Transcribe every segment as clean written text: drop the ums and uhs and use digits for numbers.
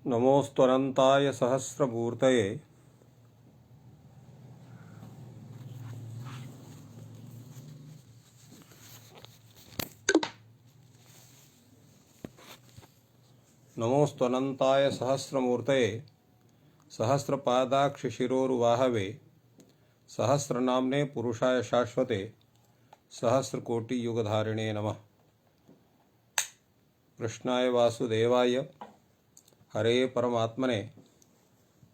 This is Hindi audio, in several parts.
नमोऽस्त्वनन्ताय सहस्रमूर्तये नमोऽस्त्वनन्ताय सहस्रमूर्तये सहस्रपादाक्षशिरोरुवाहवे सहस्रनाम्ने पुरुषाय शाश्वते सहस्रकोटियुगधारिणे नमः। कृष्णाय वासुदेवाय हरे परमात्मने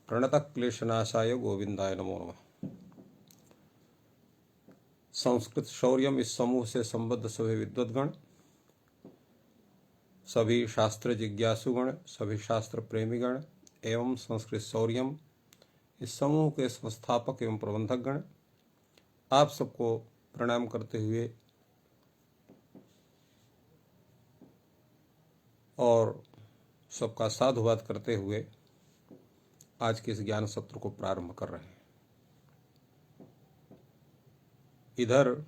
प्रणतक्लेशनाशाय गोविंदाय नमो नमः। संस्कृत शौर्यम इस समूह से संबद्ध सभी विद्वद्गण, सभी शास्त्र जिज्ञासुगण, सभी शास्त्र प्रेमीगण एवं संस्कृत शौर्यम इस समूह के संस्थापक एवं प्रबंधक गण, आप सबको प्रणाम करते हुए और सबका साधुवाद करते हुए आज के इस ज्ञान सत्र को प्रारंभ कर रहे हैं। इधर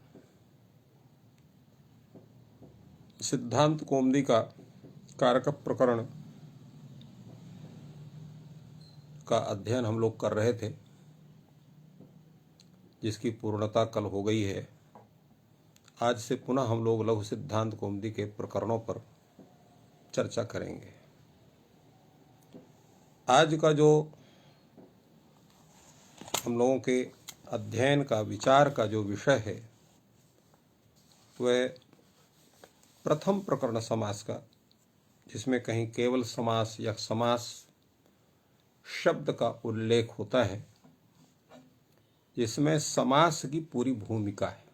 सिद्धांत कौमुदी का कारक प्रकरण का अध्ययन हम लोग कर रहे थे, जिसकी पूर्णता कल हो गई है। आज से पुनः हम लोग लघु सिद्धांत कौमुदी के प्रकरणों पर चर्चा करेंगे। आज का जो हम लोगों के अध्ययन का विचार का जो विषय है वह प्रथम प्रकरण समास का, जिसमें कहीं केवल समास या समास शब्द का उल्लेख होता है, जिसमें समास की पूरी भूमिका है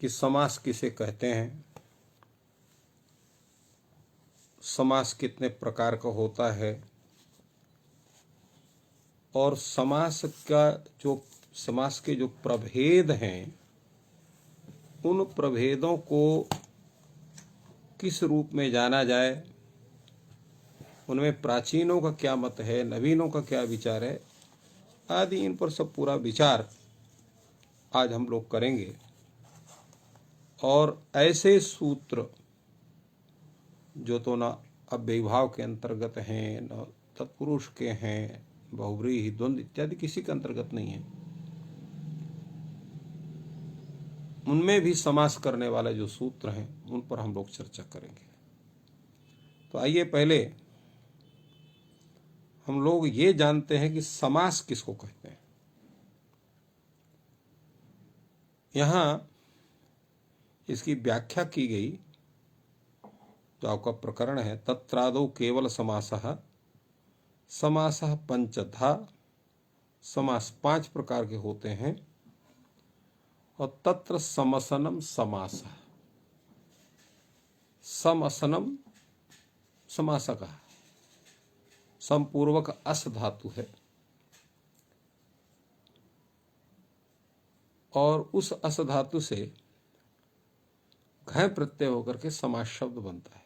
कि समास किसे कहते हैं, समास कितने प्रकार का होता है और समास के जो प्रभेद हैं उन प्रभेदों को किस रूप में जाना जाए, उनमें प्राचीनों का क्या मत है, नवीनों का क्या विचार है आदि, इन पर सब पूरा विचार आज हम लोग करेंगे। और ऐसे सूत्र जो तो न अव्ययीभाव के अंतर्गत हैं, न तत्पुरुष के हैं, बहुव्रीहि द्वंद्व इत्यादि किसी के अंतर्गत नहीं है, उनमें भी समास करने वाले जो सूत्र हैं उन पर हम लोग चर्चा करेंगे। तो आइए पहले हम लोग ये जानते हैं कि समास किसको कहते हैं। यहाँ इसकी व्याख्या की गई, जो आपका प्रकरण है, तत्रादौ केवल समासः, समासः पंचधा, समास 5 प्रकार के होते हैं, और तत्र समसनम समासः, समसनम समासक, समपूर्वक अस धातु है और उस अस धातु से घय प्रत्यय होकर के समास शब्द बनता है,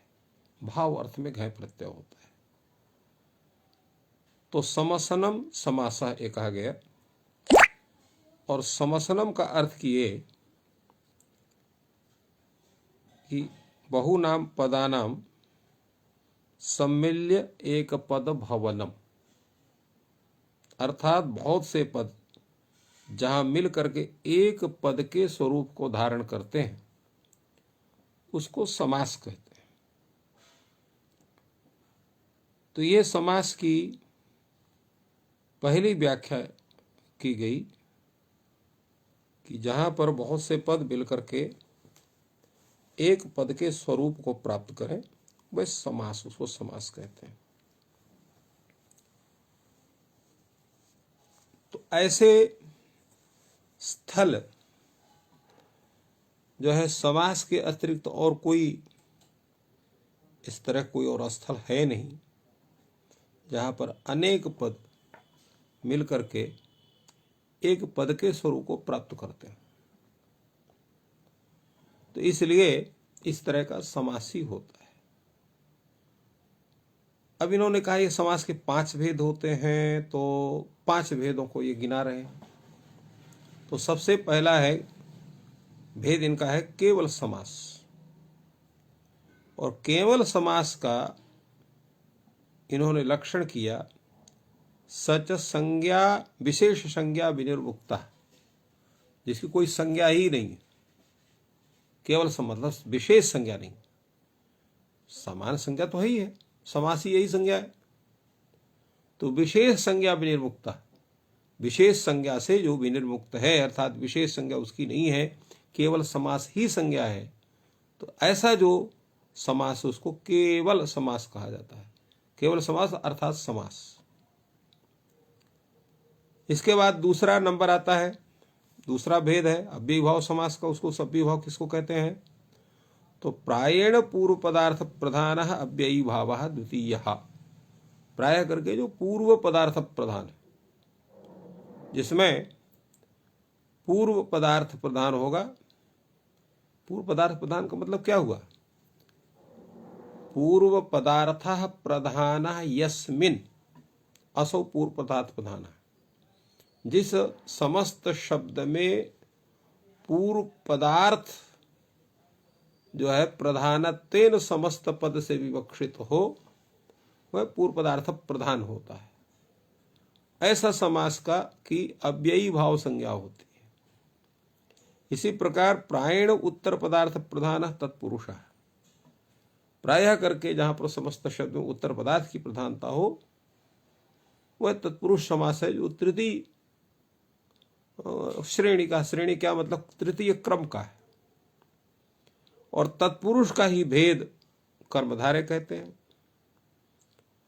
भाव अर्थ में घय प्रत्यय होता है। तो समसनम समासः एक कहा गया, और समसनम का अर्थ किए कि बहुनाम पदानाम सम्मिल्य एक पद भवनम, अर्थात बहुत से पद जहां मिल करके एक पद के स्वरूप को धारण करते हैं उसको समास कहते हैं। तो ये समास की पहली व्याख्या की गई कि जहां पर बहुत से पद मिल करके एक पद के स्वरूप को प्राप्त करें वह समास, उसको समास कहते हैं। तो ऐसे स्थल जो है, समास के अतिरिक्त और कोई इस तरह कोई और स्थल है नहीं जहां पर अनेक पद मिलकर के एक पद के स्वरूप को प्राप्त करते हैं। तो इसलिए इस तरह का समास ही होता है। अब इन्होंने कहा ये समास के 5 भेद होते हैं, तो 5 भेदों को ये गिना रहे हैं। तो सबसे पहला है भेद इनका है केवल समास, और केवल समास का इन्होंने लक्षण किया सच संज्ञा विशेष संज्ञा विनिर्मुक्ता, जिसकी कोई संज्ञा ही नहीं है, केवल मतलब विशेष संज्ञा नहीं, समान संज्ञा तो है ही है, समास ही यही संज्ञा है। तो विशेष संज्ञा विनिर्मुक्ता, विशेष संज्ञा से जो विनिर्मुक्त है, अर्थात विशेष संज्ञा उसकी नहीं है, केवल समास ही संज्ञा है, तो ऐसा जो समास उसको केवल समास कहा जाता है। केवल समास अर्थात समास। इसके बाद दूसरा नंबर आता है, दूसरा भेद है अव्ययीभाव समास का। उसको अव्ययीभाव किसको कहते हैं? तो प्रायेण पूर्व पदार्थ प्रधान अव्ययीभाव द्वितीय, प्राय करके जो पूर्व पदार्थ प्रधान है, जिसमें पूर्व पदार्थ प्रधान होगा। पूर्व पदार्थ प्रधान का मतलब क्या हुआ? पूर्व पदार्थ प्रधान यस्मिन्, असौ पूर्व पदार्थ प्रधान। जिस समस्त शब्द में पूर्व पदार्थ जो है प्रधानत्वेन समस्त पद से विवक्षित हो, वह पूर्व पदार्थ प्रधान होता है। ऐसा समास का की अव्ययी भाव संज्ञा होती है। इसी प्रकार प्रायेण उत्तर पदार्थ प्रधान तत्पुरुष, प्रायः करके जहां पर समस्त शब्द में उत्तर पदार्थ की प्रधानता हो, वह तत्पुरुष समास है, जो तृतीय श्रेणी का, श्रेणी क्या मतलब तृतीय क्रम का है। और तत्पुरुष का ही भेद कर्मधारय कहते हैं,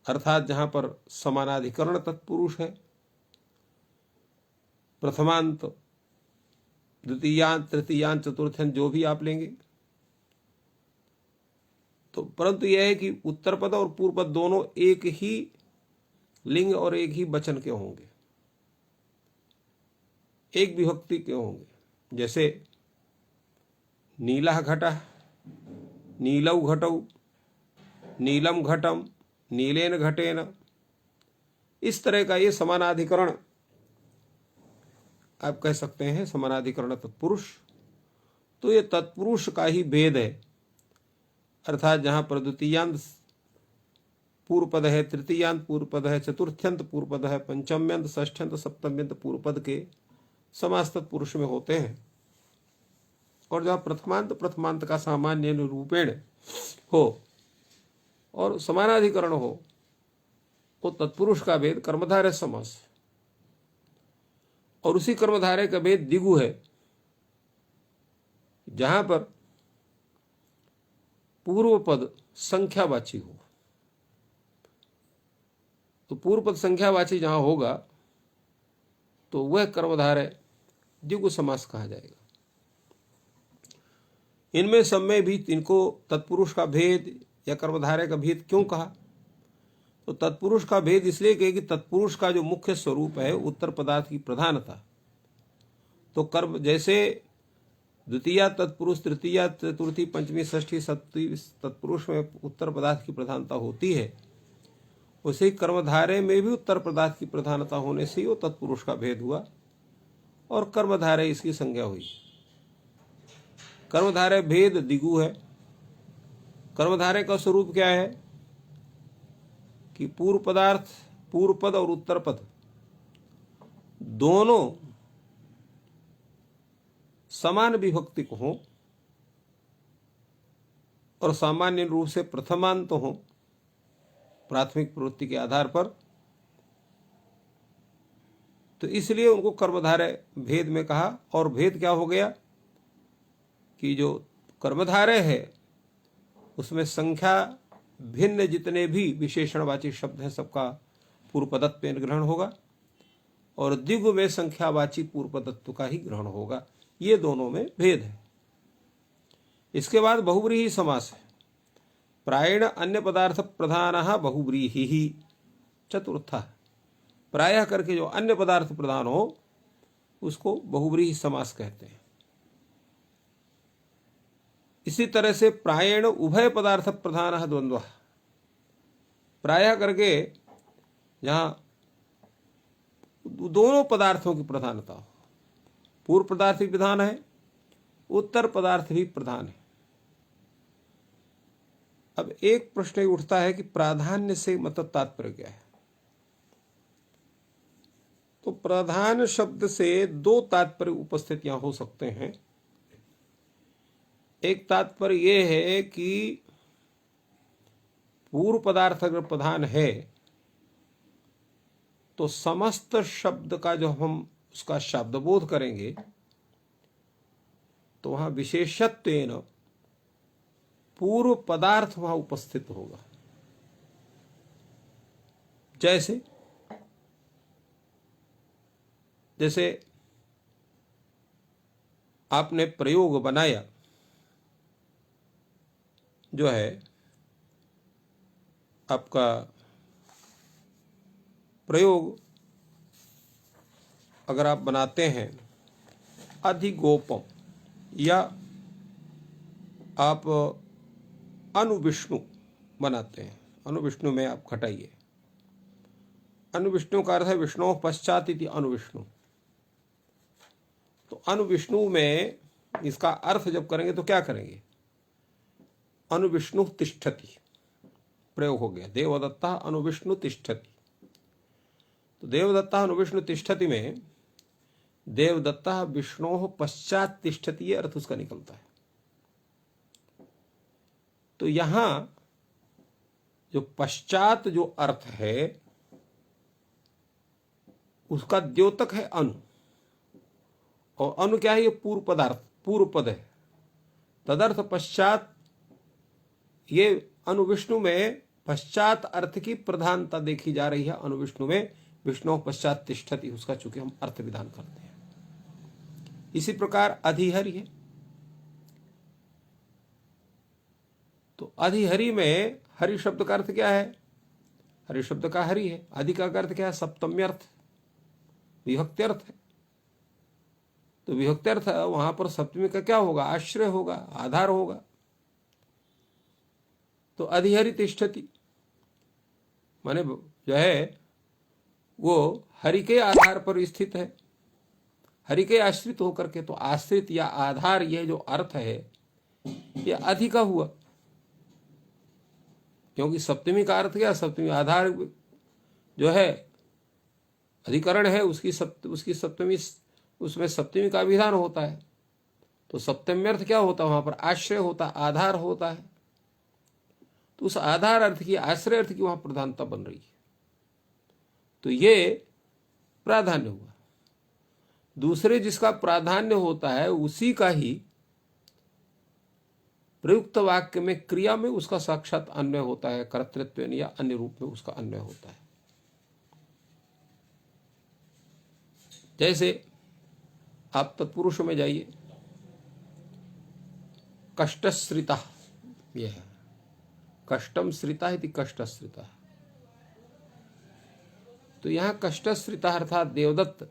अर्थात जहां पर समानाधिकरण तत्पुरुष है, प्रथमांत द्वितीयांत तृतीयांत चतुर्थांत जो भी आप लेंगे, तो परंतु यह है कि उत्तर पद और पूर्व पद दोनों एक ही लिंग और एक ही वचन के होंगे, एक विभक्ति के होंगे। जैसे नीला घटा, नीलौ घटौ, नीलम घटम, नीलेन घटेन, इस तरह का ये समानाधिकरण आप कह सकते हैं, समानाधिकरण तत्पुरुष। तो ये तत्पुरुष का ही भेद है, अर्थात जहां पर द्वितीयांत पूर्व पद है, तृतीयांत पूर्व पद है, चतुर्थ्यंत पूर्व पद है, पंचम्यंत षष्ठ्यंत सप्तम्यंत पूर्व पद के समास तत्पुरुष में होते हैं। और जहां प्रथमांत का सामान्य रूपेण हो और समानाधिकरण हो, वो तत्पुरुष का भेद कर्मधारय समास। और उसी कर्मधारय का भेद दिगु है, जहां पर पूर्व पद संख्यावाची हो। तो पूर्व पद संख्यावाची जहां होगा तो वह कर्मधारय द्विगु समास कहा जाएगा। इनमें सब में भी इनको तत्पुरुष का भेद या कर्मधारय का भेद क्यों कहा? तो तत्पुरुष का भेद इसलिए कहे कि तत्पुरुष का जो मुख्य स्वरूप है उत्तर पदार्थ की प्रधानता। तो कर्म जैसे द्वितीया तत्पुरुष, तृतीया चतुर्थी पंचमी षष्ठी सप्तमी तत्पुरुष में उत्तर पदार्थ की प्रधानता होती है, उसे कर्मधारय में भी उत्तर पदार्थ की प्रधानता होने से ही वो तत्पुरुष का भेद हुआ और कर्मधारय इसकी संज्ञा हुई। कर्मधारय भेद दिगु है। कर्मधारय का स्वरूप क्या है कि पूर्व पदार्थ, पूर्व पद और उत्तर पद दोनों समान विभक्ति को हों और सामान्य रूप से प्रथमांत हों प्राथमिक प्रवृत्ति के आधार पर। तो इसलिए उनको कर्मधारय भेद में कहा। और भेद क्या हो गया कि जो कर्मधारय है उसमें संख्या भिन्न जितने भी विशेषणवाची शब्द हैं सबका पूर्व पदत्व ग्रहण होगा और द्विगु में संख्यावाची पूर्व पदत्व का ही ग्रहण होगा। ये दोनों में भेद है। इसके बाद बहुव्रीहि समास है। प्रायेण अन्य पदार्थ प्रधान बहुव्रीहि चतुर्थ, प्रायः करके जो अन्य पदार्थ प्रधान हो उसको बहुव्रीहि समास कहते हैं। इसी तरह से प्रायेण उभय पदार्थ प्रधान द्वंद्व, प्रायः करके जहां दोनों पदार्थों की प्रधानता हो, पूर्व पदार्थ भी प्रधान है, उत्तर पदार्थ भी प्रधान है। अब एक प्रश्न ये उठता है कि प्राधान्य से मतलब तात्पर्य क्या है। तो प्रधान शब्द से दो तात्पर्य उपस्थित यहां हो सकते हैं। एक तात्पर्य यह है कि पूर्व पदार्थ अगर प्रधान है तो समस्त शब्द का जो हम उसका शब्दबोध करेंगे तो वहां विशेषत्वेन पूर्व पदार्थ वहां उपस्थित होगा। जैसे जैसे आपने प्रयोग बनाया, जो है आपका प्रयोग अगर आप बनाते हैं अधिगोपम या आप अनुविष्णु बनाते हैं, अनुविष्णु में आप घटाइए। अनुविष्णु का अर्थ है विष्णु पश्चात इति अनुविष्णु। तो अनुविष्णु में इसका अर्थ जब करेंगे तो क्या करेंगे, अनुविष्णु तिष्ठति प्रयोग हो गया। देवदत्ता अनुविष्णु तिष्ठति। तो देवदत्ता अनुविष्णु तिष्ठति में देवदत्ता विष्णु पश्चात तिष्ठति, ये अर्थ उसका निकलता है। तो यहां जो पश्चात जो अर्थ है उसका द्योतक है अनु, और अनु क्या है, ये पूर्व पदार्थ पूर्व पद है। तदर्थ पश्चात, ये अनुविष्णु में पश्चात अर्थ की प्रधानता देखी जा रही है। अनुविष्णु में विष्णु पश्चात तिष्ठति, उसका चूंकि हम अर्थ विधान करते हैं। इसी प्रकार अधिहरि है, तो अधिहरि में हरि शब्द का अर्थ क्या है, हरि शब्द का हरि है। अधि का अर्थ क्या है, सप्तम्यर्थ विभक्त्यर्थ है। तो विभक्त्यर्थ वहां पर सप्तमी का क्या होगा, आश्रय होगा, आधार होगा। तो अधिहरि तिष्ठति माने जो है वो हरि के आधार पर स्थित है, हरि के आश्रित होकर के। तो आश्रित या आधार, यह जो अर्थ है ये अधि का हुआ, क्योंकि सप्तमी का अर्थ क्या, सप्तमी आधार जो है अधिकरण है, उसकी सप्तमी, उसमें सप्तमी का विधान होता है। तो सप्तम्यर्थ क्या होता है, वहां पर आश्रय होता, आधार होता है। तो उस आधार अर्थ की, आश्रय अर्थ की वहां प्रधानता बन रही है। तो ये प्राधान्य हुआ। दूसरे जिसका प्राधान्य होता है उसी का ही प्रयुक्त वाक्य में क्रिया में उसका साक्षात अन्वय होता है, कर्तृत्व या अन्य रूप में उसका अन्वय होता है। जैसे आप तत्पुरुष में जाइए, कष्टश्रिता, यह है कष्टम श्रिता इति कष्टश्रिता। तो यहां कष्टश्रिता अर्थात देवदत्त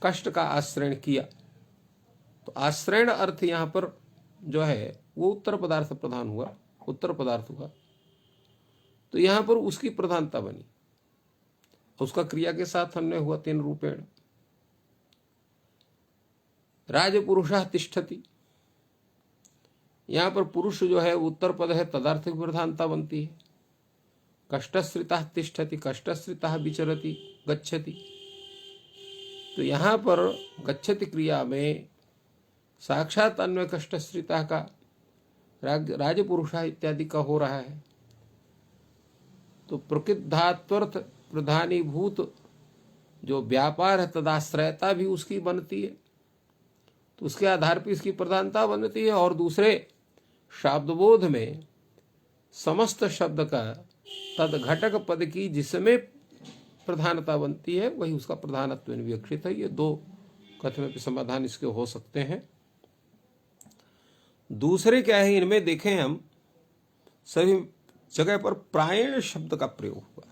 कष्ट का आश्रयण किया। तो आश्रयण अर्थ यहां पर जो है वो उत्तर पदार्थ प्रधान हुआ, उत्तर पदार्थ हुआ। तो यहां पर उसकी प्रधानता बनी, उसका क्रिया के साथ अन्वय हुआ तीन रूपेण। राजपुरुषः तिष्ठति, यहां पर पुरुष जो है उत्तर पद है, तदार्थ की प्रधानता बनती है। कष्टश्रितः तिष्ठति, कष्टश्रितः विचरति गच्छति। तो यहां पर गच्छति क्रिया में साक्षात अन्वय कष्टश्रितः का राजपुरुषः इत्यादि का हो रहा है। तो प्रकृत धात्वर्थ प्रधानीभूत जो व्यापार है तदाश्रयता भी उसकी बनती है, तो उसके आधार पर इसकी प्रधानता बनती है। और दूसरे शब्दबोध में समस्त शब्द का तद घटक पद की जिसमें प्रधानता बनती है वही उसका प्रधानत्व विवक्षित है। ये दो कथन समाधान इसके हो सकते हैं। दूसरे क्या है, इनमें देखें हम सभी जगह पर प्रायण शब्द का प्रयोग हुआ।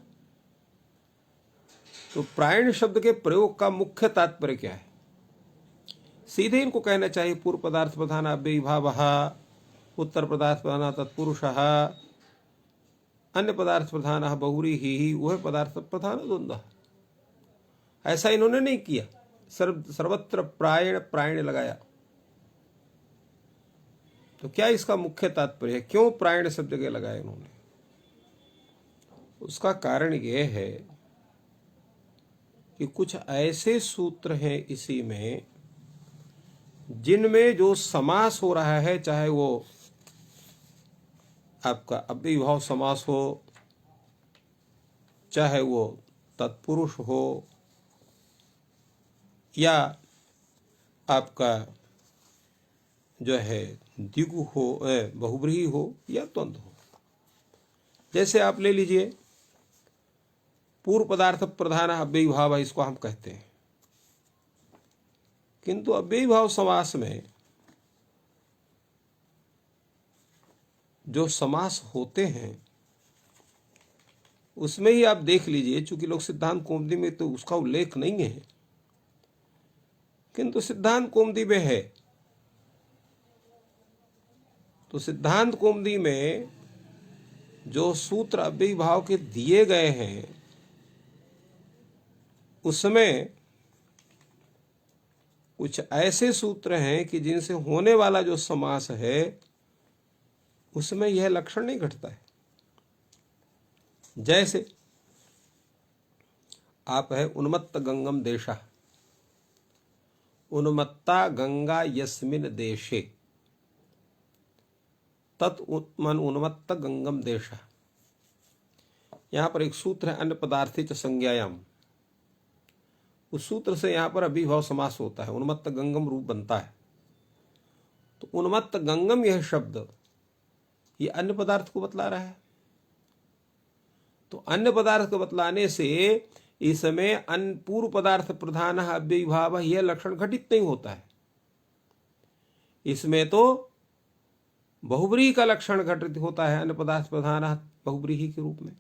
तो प्रायण शब्द के प्रयोग का मुख्य तात्पर्य क्या है, सीधे इनको कहना चाहिए पूर्व पदार्थ प्रधान अव्ययीभावः, उत्तर पदार्थ प्रधान तत्पुरुषः, अन्य पदार्थ प्रधान बहुव्रीहि, वह पदार्थ प्रधान द्वंद्वः। ऐसा इन्होंने नहीं किया, सर्वत्र प्रायण प्रायण लगाया। तो क्या इसका मुख्य तात्पर्य है, क्यों प्रायण शब्द जगह लगाए उन्होंने? उसका कारण यह है कि कुछ ऐसे सूत्र हैं इसी में जिनमें जो समास हो रहा है, चाहे वो आपका अव्ययीभाव समास हो, चाहे वो तत्पुरुष हो, या आपका जो है द्विगु हो, बहुब्रीहि हो, या द्वंद हो। जैसे आप ले लीजिए पूर्व पदार्थ प्रधान अव्ययीभाव, इसको हम कहते हैं। किंतु अव्ययीभाव समास में जो समास होते हैं उसमें ही आप देख लीजिए, चूंकि लोक सिद्धांत कौमुदी में तो उसका उल्लेख नहीं है, किंतु सिद्धांत कौमुदी में है। तो सिद्धांत कौमुदी में जो सूत्र अव्ययीभाव के दिए गए हैं उसमें कुछ ऐसे सूत्र हैं कि जिनसे होने वाला जो समास है उसमें यह लक्षण नहीं घटता है। जैसे आप है उन्मत्त गंगम देशा, उन्मत्ता गंगा यस्मिन देशे तत् उन्मत्त गंगम देशा। यहां पर एक सूत्र है अन्य पदार्थी च संज्ञायाम, उस सूत्र से यहां पर अव्ययीभाव समास होता है, उन्मत्त गंगम रूप बनता है। तो उन्मत्त गंगम यह शब्द ये अन्य पदार्थ को बतला रहा है। तो अन्य पदार्थ को बतलाने से इसमें अन्य पूर्व पदार्थ प्रधान अव्ययीभाव यह लक्षण घटित नहीं होता है। इसमें तो बहुब्रीहि का लक्षण घटित होता है, अन्य पदार्थ प्रधान बहुब्रीहि के रूप में।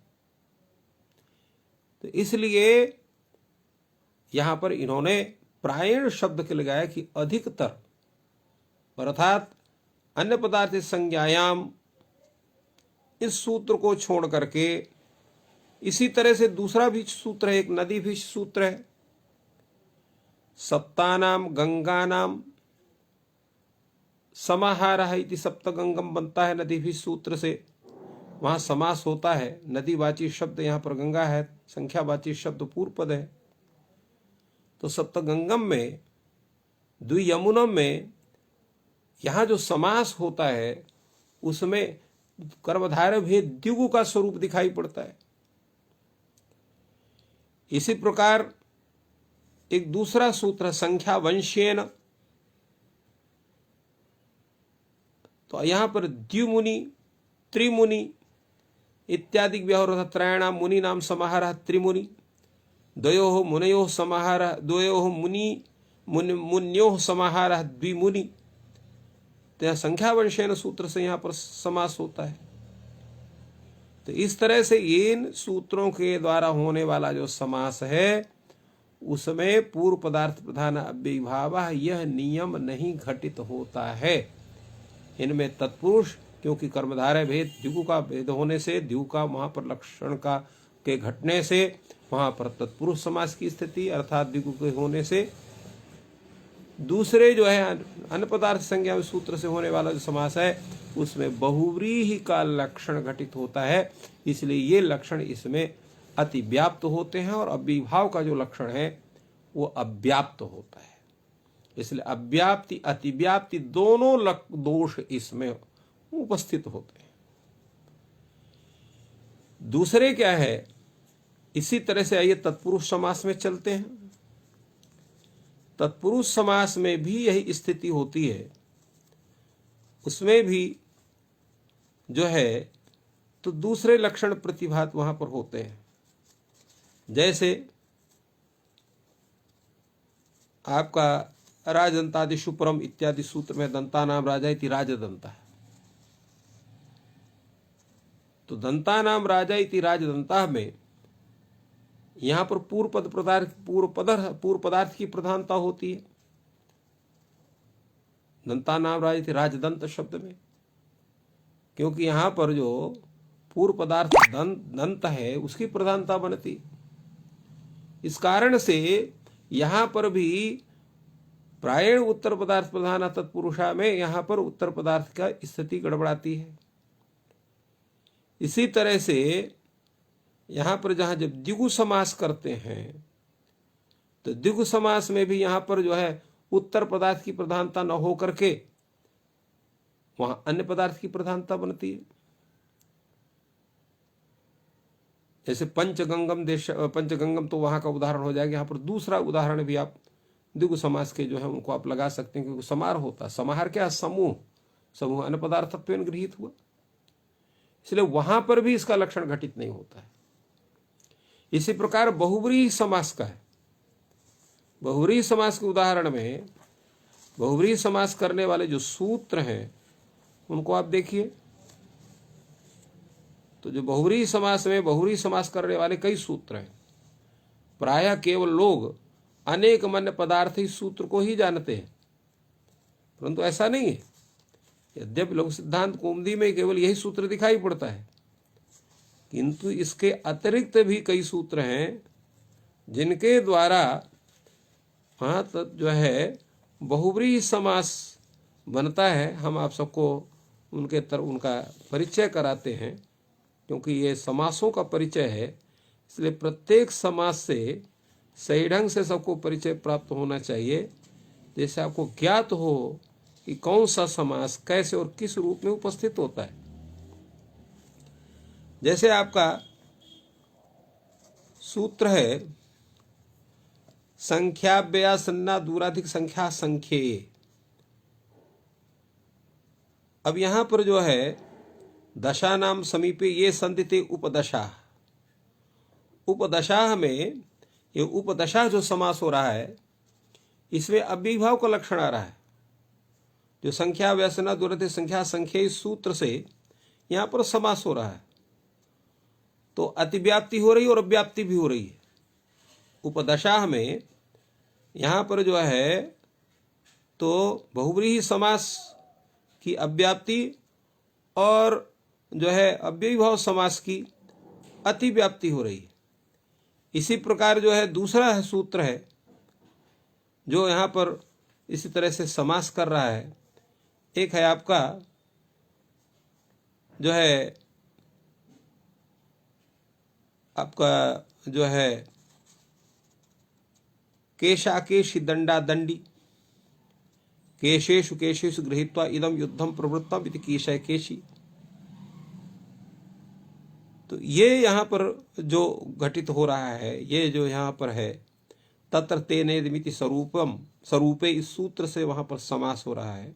तो इसलिए यहां पर इन्होंने प्रायण शब्द के लगाया कि अधिकतर, अर्थात अन्य पदार्थ संज्ञायाम, इस सूत्र को छोड़ करके इसी तरह से दूसरा भी सूत्र है, एक नदी भी सूत्र है, सप्तानाम गंगानाम समाहारः इति सप्तगंगम बनता है नदी भी सूत्र से। वहां समास होता है, नदीवाची शब्द यहां पर गंगा है, संख्यावाची शब्द पूर्व पद है। तो सप्तगंगम में द्वियमुनम में यहां जो समास होता है उसमें कर्मधारय भेद द्विगु का स्वरूप दिखाई पड़ता है। इसी प्रकार एक दूसरा सूत्र संख्या वंशेन, तो यहां पर द्विमुनि त्रिमुनि इत्यादि व्यवहार, त्रयाणाम मुनि नाम समाहारः त्रिमुनि, द्वयोः मुनयोः समाहारः, द्वयोः मुन्योः समाहारः द्विमुनि। तो यह संख्या वंशेन सूत्र से यहां पर समास होता है। तो इस तरह से इन सूत्रों के द्वारा होने वाला जो समास है उसमें पूर्व पदार्थ प्रधान अव्ययीभाव यह नियम नहीं घटित होता है। इनमें तत्पुरुष, क्योंकि कर्मधारय भेद द्विगु का भेद होने से, द्विगु का वहां पर लक्षण का के घटने से वहां पर तत्पुरुष समास की स्थिति, अर्थात द्विगु के होने से दूसरे जो है अन्य पदार्थ संज्ञा सूत्र से होने वाला जो समास है उसमें बहुव्रीहि का लक्षण घटित होता है। इसलिए ये लक्षण इसमें अतिव्याप्त होते हैं और अव्ययीभाव का जो लक्षण है वो अव्याप्त होता है। इसलिए अव्याप्ति अतिव्याप्ति दोनों दोष इसमें उपस्थित होते हैं। दूसरे क्या है, इसी तरह से आइए तत्पुरुष समास में चलते हैं। तत्पुरुष समास में भी यही स्थिति होती है। उसमें भी जो है तो दूसरे लक्षण प्रतिभात वहां पर होते हैं। जैसे आपका राजदंतादिषु परम इत्यादि सूत्र में दंता नाम राजा इति राजदंता है। तो दंता नाम राजा इति राजदंता में यहां पर पूर्व पदार्थ की प्रधानता होती है दंता नाम राजा इति राजदंत शब्द में, क्योंकि यहां पर जो पूर्व पदार्थ दंत है उसकी प्रधानता बनती। इस कारण से यहां पर भी प्रायण उत्तर पदार्थ प्रधान तत्पुरुषा में यहां पर उत्तर पदार्थ का स्थिति गड़बड़ाती है। इसी तरह से यहां पर जहां जब द्विगु समास करते हैं तो द्विगु समास में भी यहां पर जो है उत्तर पदार्थ की प्रधानता न हो करके वहां अन्य पदार्थ की प्रधानता बनती है। जैसे पंचगंगम तो वहां का उदाहरण हो जाएगा। यहां पर दूसरा उदाहरण भी आप द्विगु समास के जो है उनको आप लगा सकते हैं, क्योंकि समार होता है। समाहार क्या? समूह। समूह अन्य पदार्थत्व गृहीत हुआ, इसलिए वहां पर भी इसका लक्षण घटित नहीं होता है। इसी प्रकार बहुव्रीहि समास का है। बहुव्रीहि समास के उदाहरण में बहुव्रीहि समास करने वाले जो सूत्र हैं उनको आप देखिए। तो जो बहुव्रीहि समास में बहुव्रीहि समास करने वाले कई सूत्र हैं। प्रायः केवल लोग अनेक मन्य पदार्थ इस सूत्र को ही जानते हैं, परंतु ऐसा नहीं है। यद्यपि लघु सिद्धांत कौमुदी में केवल यही सूत्र दिखाई पड़ता है, किंतु इसके अतिरिक्त भी कई सूत्र हैं जिनके द्वारा वहां तक जो है बहुव्रीहि समास बनता है। हम आप सबको उनका परिचय कराते हैं, क्योंकि ये समासों का परिचय है, इसलिए प्रत्येक समास से सही ढंग से सबको परिचय प्राप्त होना चाहिए, जैसे आपको ज्ञात हो कि कौन सा समास कैसे और किस रूप में उपस्थित होता है। जैसे आपका सूत्र है संख्याव्ययासन्ना दूराधिक संख्या संख्ये। अब यहां पर जो है दशा नाम समीपे ये संदिते उपदशा। उपदशा में ये उपदशा जो समास हो रहा है इसमें अव्ययीभाव का लक्षण आ रहा है। जो संख्या व्यसना दूराधिक संख्या संख्या इस सूत्र से यहां पर समास हो रहा है, तो अतिव्याप्ति हो रही है और अव्याप्ति भी हो रही है। उपदशा में यहां पर जो है तो बहुव्रीहि समास की अव्याप्ति और जो है अव्ययीभाव समास की अतिव्याप्ति हो रही है। इसी प्रकार जो है दूसरा है सूत्र है जो यहां पर इसी तरह से समास कर रहा है। एक है आपका जो है केशाकेशि दंडा दंडी केशेषु केशेषु गृहीत्वा इदम युद्धम प्रवृत्तम इति केशय केशी। तो ये यहाँ पर जो घटित हो रहा है, ये जो यहाँ पर है तत्र तेनेदमिति स्वरूपम स्वरूपे, इस सूत्र से वहां पर समास हो रहा है।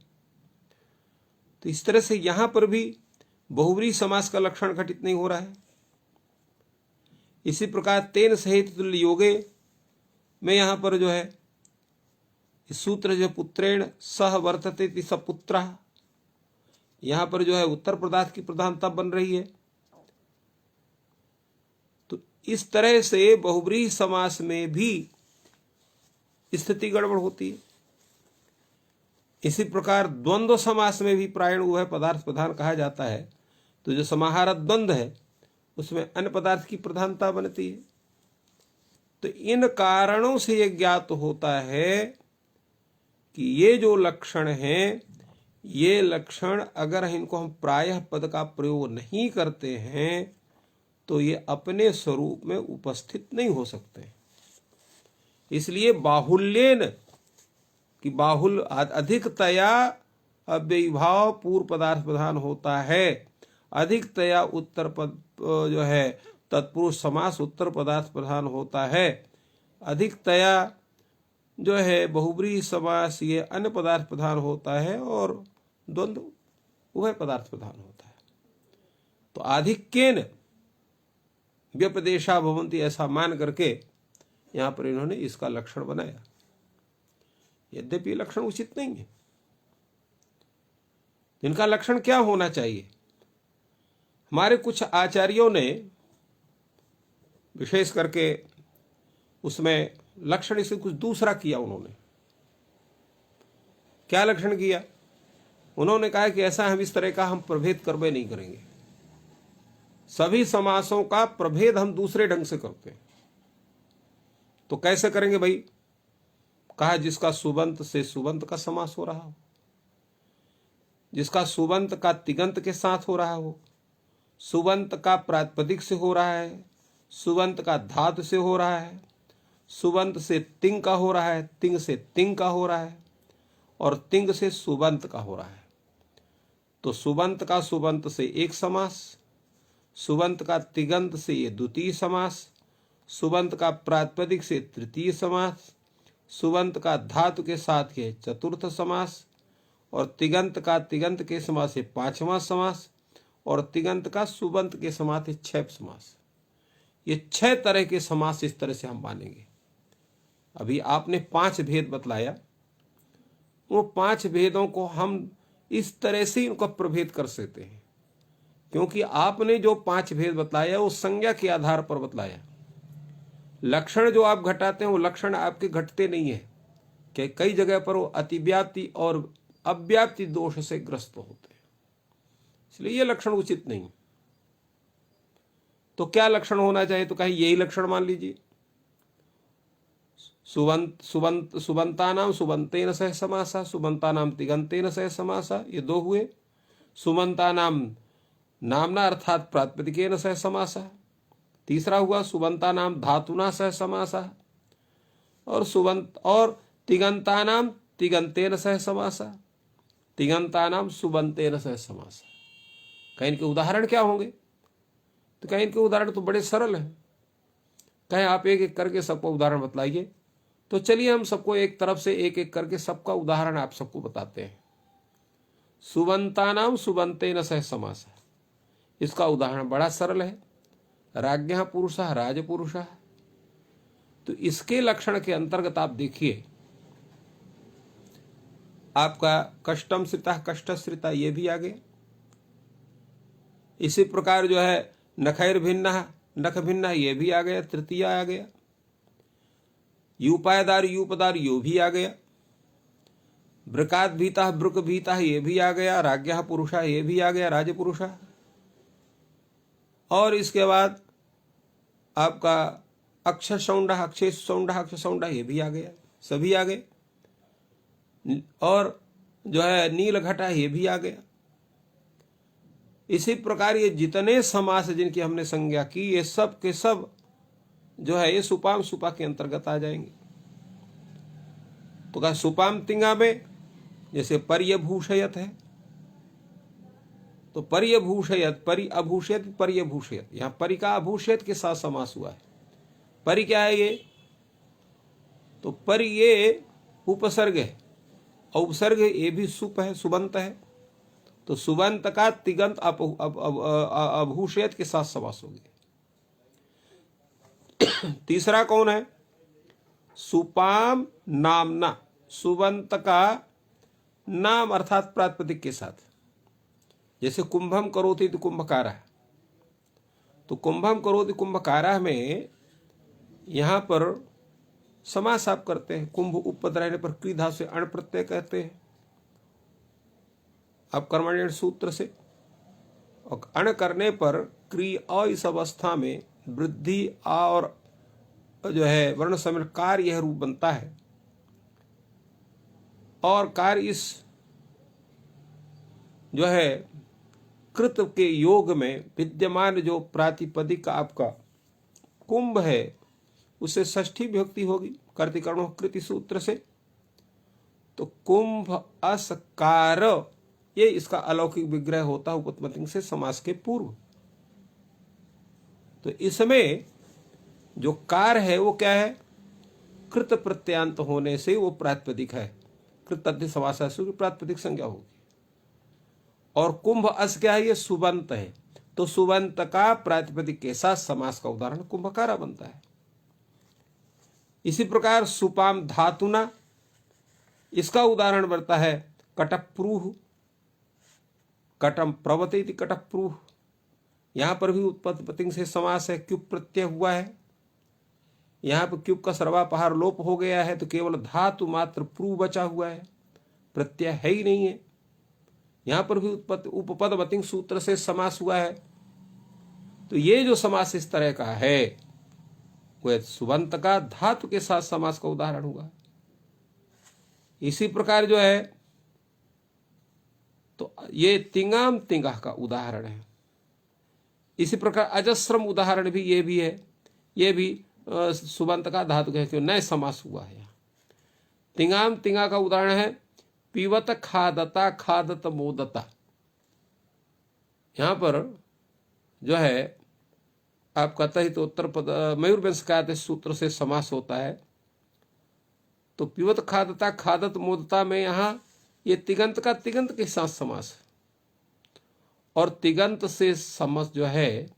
तो इस तरह से यहां पर भी बहुव्रीहि समास का लक्षण घटित नहीं हो रहा है। इसी प्रकार तेन सहित तुल्य योगे में यहां पर जो है इस सूत्र जो पुत्रेण सह वर्तते सपुत्र, यहां पर जो है उत्तर पदार्थ की प्रधानता बन रही है। तो इस तरह से बहुव्रीहि समास में भी स्थिति गड़बड़ होती है। इसी प्रकार द्वंद्व समास में भी प्रायण उभय पदार्थ प्रधान कहा जाता है। तो जो समाहार द्वंद्व है उसमें अन्य पदार्थ की प्रधानता बनती है। तो इन कारणों से यह ज्ञात होता है कि ये जो लक्षण हैं, ये लक्षण अगर इनको हम प्रायः पद का प्रयोग नहीं करते हैं तो ये अपने स्वरूप में उपस्थित नहीं हो सकते। इसलिए बाहुल्येन कि बाहुल अधिकतया अव्ययीभाव पूर्व पदार्थ प्रधान होता है, अधिकतया उत्तर पद जो है तत्पुरुष समास उत्तर पदार्थ प्रधान होता है, अधिकतया जो है बहुव्रीहि समास ये अन्य पदार्थ प्रधान होता है और द्वंद्व उभय पदार्थ प्रधान होता है। तो आधिक्येन व्यपदेशा भवन्ति, ऐसा मान करके यहां पर इन्होंने इसका लक्षण बनाया। यद्यपि लक्षण उचित नहीं है। इनका लक्षण क्या होना चाहिए? हमारे कुछ आचार्यों ने विशेष करके उसमें लक्षण से कुछ दूसरा किया। उन्होंने क्या लक्षण किया? उन्होंने कहा कि ऐसा हम इस तरह का हम प्रभेद करवे नहीं करेंगे, सभी समासों का प्रभेद हम दूसरे ढंग से करते हैं। तो कैसे करेंगे भाई? कहा जिसका सुबंत से सुबंत का समास हो रहा हो, जिसका सुबंत का तिगंत के साथ हो रहा हो, सुबंत का प्रातिपदिक से हो रहा है, सुबंत का धातु से हो रहा है, सुबंत से तिंग का हो रहा है, तिंग से तिंग का हो रहा है, और तिंग से सुबंत का हो रहा है। तो सुबंत का सुबंत से एक समास, सुबंत का तिगंत से ये द्वितीय समास, सुबंत का प्रातिपदिक से तृतीय समास, सुबंत का धातु के साथ ये चतुर्थ समास, और तिगंत का तिगंत के समास से पांचवा समास, और तिगंत का सुबंत के समास से छह समास। ये 6 तरह के समास इस तरह से हम मानेंगे। अभी आपने 5 भेद बतलाया, वो 5 भेदों को हम इस तरह से इनका प्रभेद कर सकते हैं, क्योंकि आपने जो 5 भेद बतलाया वो संज्ञा के आधार पर बतलाया। लक्षण जो आप घटाते हैं वो लक्षण आपके घटते नहीं है, कि कई जगह पर वो अतिव्याप्ति और अव्याप्ति दोष से ग्रस्त होते हैं, इसलिए ये लक्षण उचित नहीं। तो क्या लक्षण होना चाहिए? तो कहीं यही लक्षण मान लीजिए, सुबंतानाम सुबंतेन सह समासा, सुबंतानाम तिगंतेन सह समासा, ये 2 हुए। सुबंतानाम नामना अर्थात प्रातिपदिकेन सह समासा, तीसरा हुआ सुबंतानाम धातुना सह समासा, और तिगंतानाम तिगंतेन सह समासा, तिगंतानाम सुबंतेन सह समासा। कहीं इनके उदाहरण क्या होंगे? तो कहीं इनके उदाहरण तो बड़े सरल हैं। कहीं आप एक एक करके सबको उदाहरण बतलाइए। तो चलिए हम सबको एक तरफ से एक एक करके सबका उदाहरण आप सबको बताते हैं। सुबंतानाम सुबंतेन सह समासा, इसका उदाहरण बड़ा सरल है, राज्ञः पुरुषः राजपुरुषः। तो इसके लक्षण के अंतर्गत आप देखिए, आपका कष्टम श्रिता कष्टश्रिता ये भी आ गया। इसी प्रकार जो है नखैर भिन्न नख भिन्न ये भी आ गया, तृतीय आ गया। यूपायदार यूपदार यो भी आ गया। वृकात भीता वृक भीता ये भी आ गया। राज्ञः पुरुषा ये भी आ गया, राजपुरुषा। और इसके बाद आपका अक्षसौंडा अक्षेसौंडा अक्षसौंडा ये भी आ गया, सभी आ गए। और जो है नील घटा ये भी आ गया। इसी प्रकार ये जितने समास जिनकी हमने संज्ञा की, ये सब के सब जो है ये सुपाम सुपा के अंतर्गत आ जाएंगे। तो कहा सुपाम तिंगा में जैसे पर्यभूषयत है, तो पर्यभूषयत परि अभूषयत पर्यभूषयत, यहां परि का अभूषयत के साथ समास हुआ है। परि क्या है ये? तो परि ये उपसर्ग है, और उपसर्ग ये भी सुप है, सुबंत है। तो सुबंत का तिगंत अभूषयत के साथ समास हो गया। तीसरा कौन है? सुपाम नामना, सुबंत का नाम अर्थात प्रातिपदिक के साथ। जैसे कुंभम करोति तो कुंभकारः, तो कुंभम करोति कुंभकारः में यहां पर समास आप करते हैं। कुंभ उपपद रहने पर क्री धातु से अण प्रत्यय कहते हैं आप कर्मण्यण सूत्र से, और अण करने पर क्री अ इस अवस्था में वृद्धि आ और जो है वर्ण सम्मिलन कार्य यह रूप बनता है। और कार्य इस जो है कृत के योग में विद्यमान जो प्रातिपदिक आपका कुंभ है उससे षष्ठी विभक्ति होगी कर्तिकर्णो कृति सूत्र से। तो कुंभ असकार ये इसका अलौकिक विग्रह होता है उपपत्तिंग से समास के पूर्व। तो इसमें जो कार है वो क्या है? कृत प्रत्यांत होने से वो प्रातिपदिक है, कृत अध्य समास की प्रातिपदिक संज्ञा होगी। और कुंभ अस क्या है? ये सुबंत है। तो सुबंत का प्रातिपदिक के साथ समास का उदाहरण कुंभकारा बनता है। इसी प्रकार सुपाम धातुना, इसका उदाहरण बनता है कटप्रूह, कटम प्रवते कटप्रूह। यहां पर भी उत्पत्ति से समास है, क्युप प्रत्यय हुआ है। यहां पर क्युप का सर्वापहार लोप हो गया है, तो केवल धातु मात्र प्रू बचा हुआ है, प्रत्यय है ही नहीं है। यहां पर भी उपपद मतिंग सूत्र से समास हुआ है। तो ये जो समास इस तरह का है वह सुबंत का धातु के साथ समास का उदाहरण हुआ। इसी प्रकार जो है, तो ये तिंगाम तिंगा का उदाहरण है। इसी प्रकार अजस्रम उदाहरण भी ये भी है, ये भी सुबंत का धातु है, क्यों नए समास हुआ है। तिंगाम तिंगा का उदाहरण है पीवत खादता खादत मोदता। यहां पर जो है आप कहते ही तो उत्तर पद मयूरवंश का सूत्र से समास होता है। तो पीवत खादता खादत मोदता में यहां ये तिगंत का तिगंत के साथ समास है, और तिगंत से समास जो है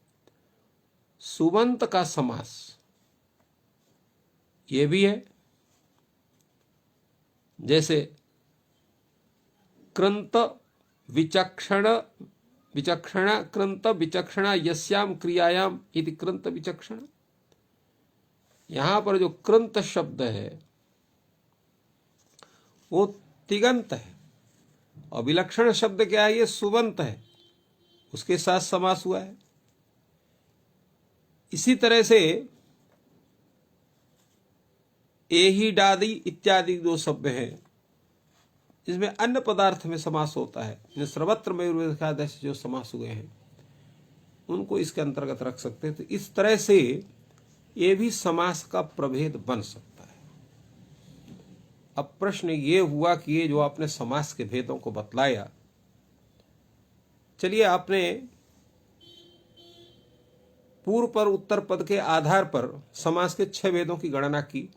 सुबंत का समास ये भी है। जैसे कृंत विचक्षण विचक्षण कृंत विचक्षणा यस्याम क्रियायाम इति कृंत विचक्षण। यहां पर जो कृंत शब्द है वो तिगंत है, और विलक्षण शब्द क्या है, ये सुबंत है, उसके साथ समास हुआ है। इसी तरह से एही डादी इत्यादि दो शब्द हैं, इसमें अन्य पदार्थ में समास होता है। सर्वत्र मयूरवंश जो समास हुए हैं उनको इसके अंतर्गत रख सकते हैं। तो इस तरह से ये भी समास का प्रभेद बन सकता है। अब प्रश्न ये हुआ कि ये जो आपने समास के भेदों को बतलाया, चलिए आपने पूर्व पर उत्तर पद के आधार पर समास के 6 भेदों की गणना की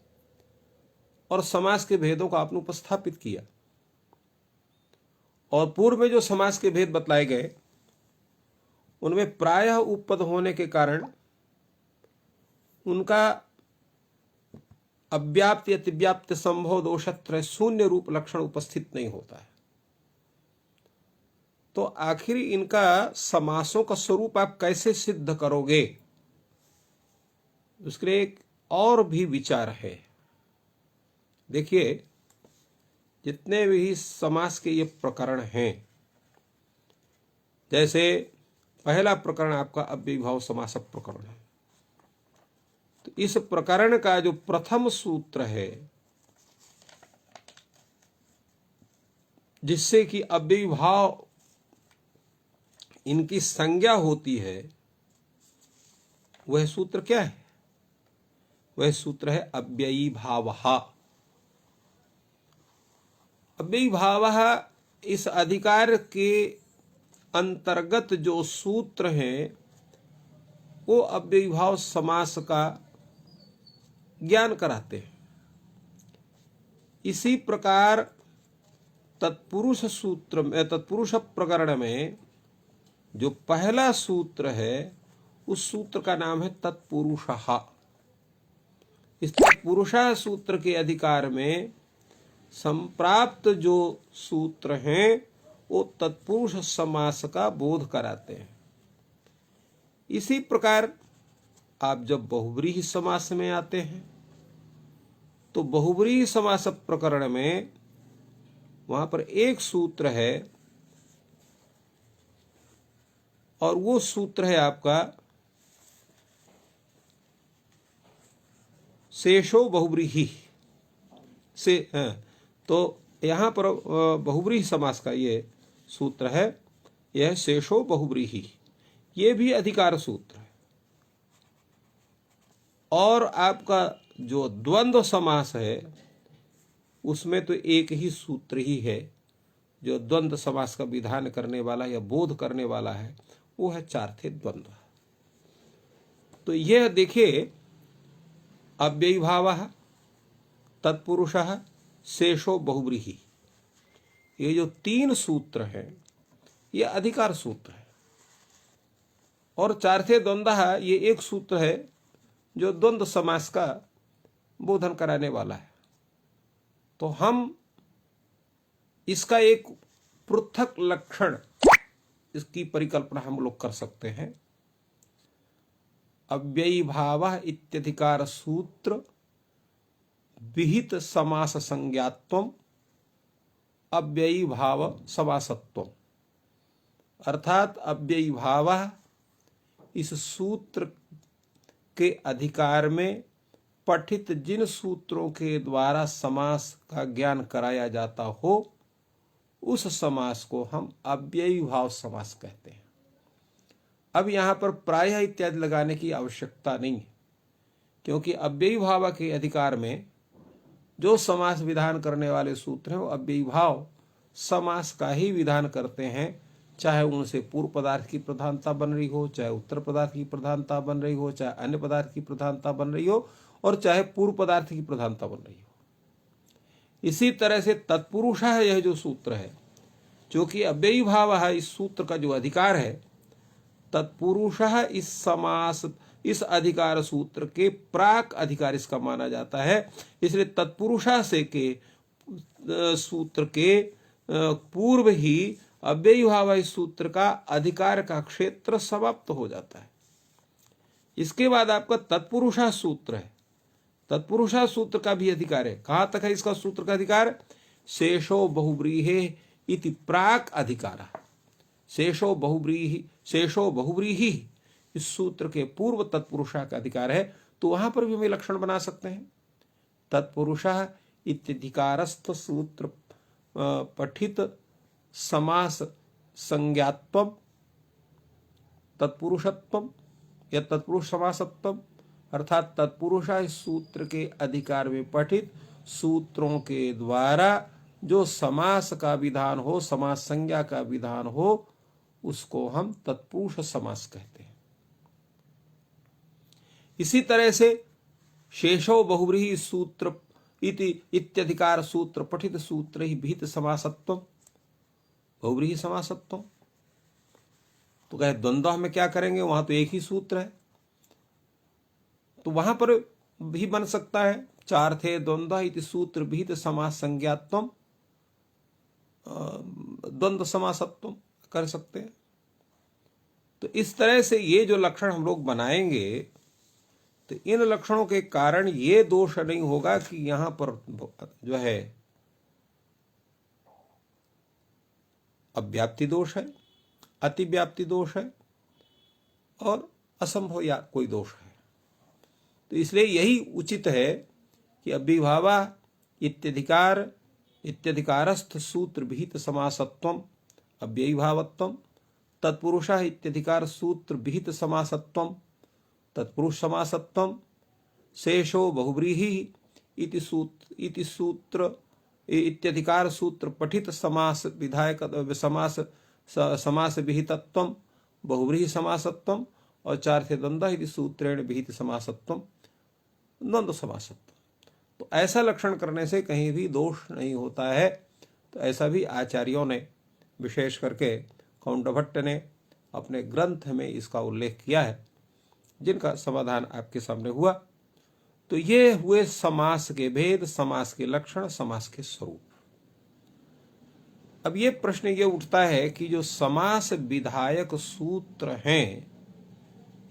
और समास के भेदों को आपने उपस्थापित किया। और पूर्व में जो समास के भेद बतलाए गए उनमें प्रायः उपपद होने के कारण उनका अव्याप्त या तिव्याप्त संभव दोषत्रय शून्य रूप लक्षण उपस्थित नहीं होता है। तो आखिर इनका समासों का स्वरूप आप कैसे सिद्ध करोगे, उसके लिए एक और भी विचार है। देखिए, जितने भी समास के ये प्रकरण हैं, जैसे पहला प्रकरण आपका अव्ययीभाव समास प्रकरण है, तो इस प्रकरण का जो प्रथम सूत्र है जिससे कि अव्ययीभाव इनकी संज्ञा होती है, वह सूत्र क्या है? वह सूत्र है अव्ययीभावः। अव्ययीभावः इस अधिकार के अंतर्गत जो सूत्र हैं वो अव्ययीभाव समास का ज्ञान कराते हैं। इसी प्रकार तत्पुरुष सूत्र में, तत्पुरुष प्रकरण में जो पहला सूत्र है उस सूत्र का नाम है तत्पुरुषः। इस तत्पुरुषः सूत्र के अधिकार में संप्राप्त जो सूत्र हैं वो तत्पुरुष समास का बोध कराते हैं। इसी प्रकार आप जब बहुव्रीहि समास में आते हैं तो बहुव्रीहि समास प्रकरण में वहां पर एक सूत्र है और वो सूत्र है आपका शेषो बहुव्रीहि से। तो यहां पर बहुव्रीहि समास का ये सूत्र है, यह शेषो बहुव्रीहि, ये भी अधिकार सूत्र है। और आपका जो द्वंद्व समास है उसमें तो एक ही सूत्र ही है जो द्वंद्व समास का विधान करने वाला या बोध करने वाला है, वो है चार्थे द्वंद्व। तो यह देखिए, अव्ययीभावः, तत्पुरुषः, शेषो बहुव्रीहि, ये जो 3 सूत्र हैं ये अधिकार सूत्र है। और चार्थे द्वंद्वः ये एक सूत्र है जो द्वंद्व समास का बोधन कराने वाला है। तो हम इसका एक पृथक लक्षण, इसकी परिकल्पना हम लोग कर सकते हैं। अव्ययीभावः इत्यधिकार सूत्र विहित समास संज्ञात्वम अव्ययीभाव समासत्वम। अर्थात अव्ययीभावः इस सूत्र के अधिकार में पठित जिन सूत्रों के द्वारा समास का ज्ञान कराया जाता हो उस समास को हम अव्ययी भाव समास कहते हैं। अब यहां पर प्रायः इत्यादि लगाने की आवश्यकता नहीं है, क्योंकि अव्ययी भाव के अधिकार में जो समास विधान करने वाले सूत्र हैं वो अव्ययी भाव समास का ही विधान करते हैं, चाहे उनसे पूर्व पदार्थ की प्रधानता बन रही हो, चाहे उत्तर पदार्थ की प्रधानता बन रही हो, चाहे अन्य पदार्थ की प्रधानता बन रही हो, और चाहे पूर्व पदार्थ की प्रधानता बन रही हो। इसी तरह से तत्पुरुष है यह जो सूत्र है, जो कि अव्ययी भाव है, इस सूत्र का जो अधिकार है तत्पुरुष इस समास इस अधिकार सूत्र के प्राक अधिकार इसका माना जाता है। इसलिए तत्पुरुषा से के सूत्र के पूर्व ही अव्ययी भाव इस सूत्र का अधिकार का क्षेत्र समाप्त हो जाता है। इसके बाद आपका तत्पुरुषा सूत्र है। तत्पुरुषा सूत्र का भी अधिकार है। कहां तक है इसका सूत्र का अधिकार? शेषो बहुव्रीहे इति प्राक अधिकार। शेषो बहुव्रीहि इस सूत्र के पूर्व तत्पुरुषा का अधिकार है, तो वहां पर भी हमें लक्षण बना सकते हैं। तत्पुरुषा इत्यधिकारस्थ सूत्र पठित समास संज्ञात्व तत्पुरुषत्व या तत्पुरुष समासत्व, अर्थात तत्पुरुषा इस सूत्र के अधिकार में पठित सूत्रों के द्वारा जो समास का विधान हो, समास संज्ञा का विधान हो, उसको हम तत्पुरुष समास कहते हैं। इसी तरह से शेषो बहुव्रीहि सूत्र इत्यधिकार सूत्र पठित सूत्र ही विहित समासत्व बहुव्रीहि समासत्व। तो कहे द्वंद्व में क्या करेंगे, वहां तो एक ही सूत्र है, तो वहां पर भी बन सकता है। चार थे द्वंद्व इति सूत्र विहित समास संज्ञात्व द्वंद्व समासत्व कर सकते हैं। तो इस तरह से ये जो लक्षण हम लोग बनाएंगे, तो इन लक्षणों के कारण ये दोष नहीं होगा कि यहां पर जो है अव्याप्ति दोष है, अतिव्याप्ति दोष है और असंभव या कोई दोष है। तो इसलिए यही उचित है कि अव्ययीभावा इत्यधिकारस्थ सूत्र विहित समासत्वम अव्ययीभावत्वम तत्पुरुषा इत्यधिकार सूत्र विहित समासत्वम तत्पुरुष समासत्वम शेषो बहुव्रीहि इति सूत्र इत्यधिकार सूत्र पठित समास विधायक समास विहितत्वम बहुव्रीहि समासत्वम और चार थे द्वंद्व इति सूत्रेण विहित समासत्वम द्वंद्व समासत्व। तो ऐसा लक्षण करने से कहीं भी दोष नहीं होता है। तो ऐसा भी आचार्यों ने, विशेष करके कौंडभट्ट ने अपने ग्रंथ में इसका उल्लेख किया है, जिनका समाधान आपके सामने हुआ। तो ये हुए समास के भेद, समास के लक्षण, समास के स्वरूप। अब ये प्रश्न ये उठता है कि जो समास विधायक सूत्र हैं,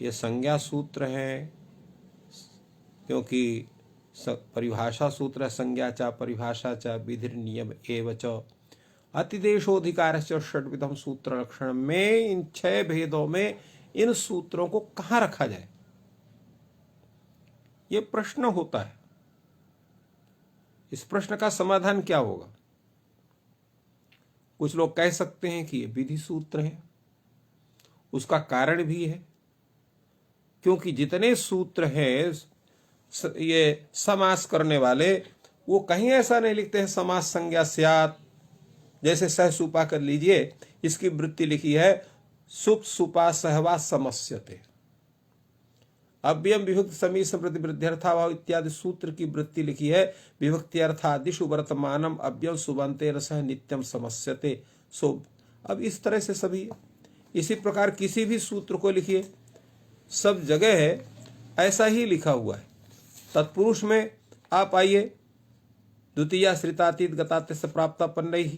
ये संज्ञा सूत्र हैं, क्योंकि परिभाषा सूत्र है, संज्ञा च परिभाषा च विधि नियम एव च अतिदेशोधिकारस्य षड्विधम सूत्र लक्षण में इन 6 भेदों में इन सूत्रों को कहां रखा जाए, ये प्रश्न होता है। इस प्रश्न का समाधान क्या होगा? कुछ लोग कह सकते हैं कि ये विधि सूत्र है। उसका कारण भी है, क्योंकि जितने सूत्र हैं ये समास करने वाले, वो कहीं ऐसा नहीं लिखते हैं समास संज्ञा स्यात्। जैसे सह सुपा कर लीजिए, इसकी वृत्ति लिखी है सुप सुपा सहवा समस्यते। अव्ययम विभक्ति समी समृद्धि वृद्ध्यर्थाभाव इत्यादि सूत्र की वृत्ति लिखी है विभक्ति अर्थादिषु वर्तमानम अव्ययम सुबंते रसः नित्यम समस्यते। सो अब इस तरह से सभी, इसी प्रकार किसी भी सूत्र को लिखिए, सब जगह है ऐसा ही लिखा हुआ है। तत्पुरुष में आप आइए, द्वितीया श्रितातीत गताते से प्राप्तापन्नैः,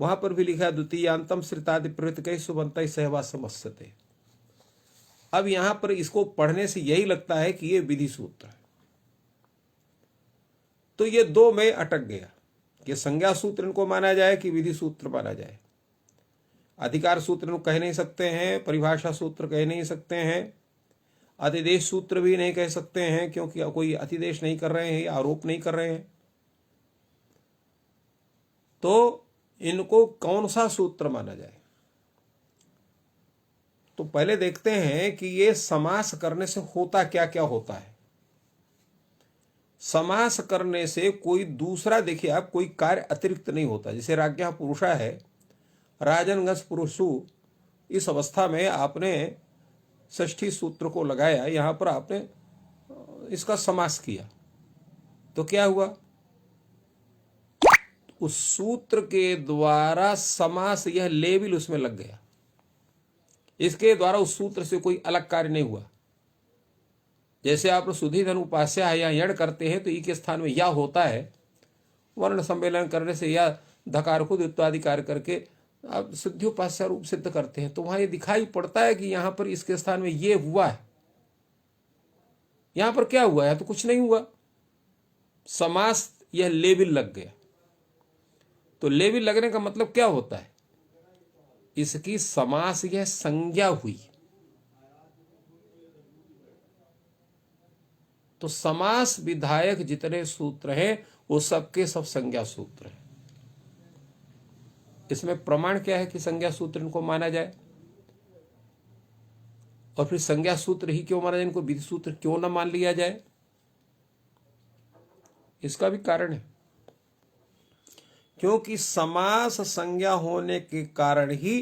वहां पर भी लिखा है द्वितीयांतम श्रितादि प्रवृत्तिकैः सुबन्तैः सहवा समस्यते। अब यहां पर इसको पढ़ने से यही लगता है कि ये विधि सूत्र है। तो ये दो में अटक गया कि संज्ञा सूत्र इनको माना जाए कि विधि सूत्र माना जाए। अधिकार सूत्र इनको कह नहीं सकते हैं, परिभाषा सूत्र कह नहीं सकते हैं, अतिदेश सूत्र भी नहीं कह सकते हैं, क्योंकि कोई अतिदेश नहीं कर रहे हैं, आरोप नहीं कर रहे हैं। तो इनको कौन सा सूत्र माना जाए? तो पहले देखते हैं कि ये समास करने से होता क्या क्या होता है। समास करने से कोई दूसरा, देखिए आप, कोई कार्य अतिरिक्त नहीं होता। जैसे राज्ञः पुरुषा है, राजनगस पुरुषु, इस अवस्था में आपने षष्ठी सूत्र को लगाया, यहां पर आपने इसका समास किया, तो क्या हुआ? उस सूत्र के द्वारा समास, यह लेबिल उसमें लग गया। इसके द्वारा उस सूत्र से कोई अलग कार्य नहीं हुआ। जैसे आप सुधी धन उपास्य है या यण करते हैं तो ई के स्थान में या होता है, वर्ण सम्मेलन करने से या धकार खुद इत्यादि कार्य करके आप सिद्धि उपास्य रूप सिद्ध करते हैं, तो वहां ये दिखाई पड़ता है कि यहां पर इसके स्थान में ये हुआ है। यहां पर क्या हुआ है? तो कुछ नहीं हुआ, समास यह लेबिल लग गया। तो लेबिल लगने का मतलब क्या होता है? इसकी समास यह संज्ञा हुई। तो समास विधायक जितने सूत्र हैं वो सबके सब संज्ञा सूत्र हैं। इसमें प्रमाण क्या है कि संज्ञा सूत्र इनको माना जाए? और फिर संज्ञा सूत्र ही क्यों माना जाए, इनको विधि सूत्र क्यों ना मान लिया जाए? इसका भी कारण है, क्योंकि समास संज्ञा होने के कारण ही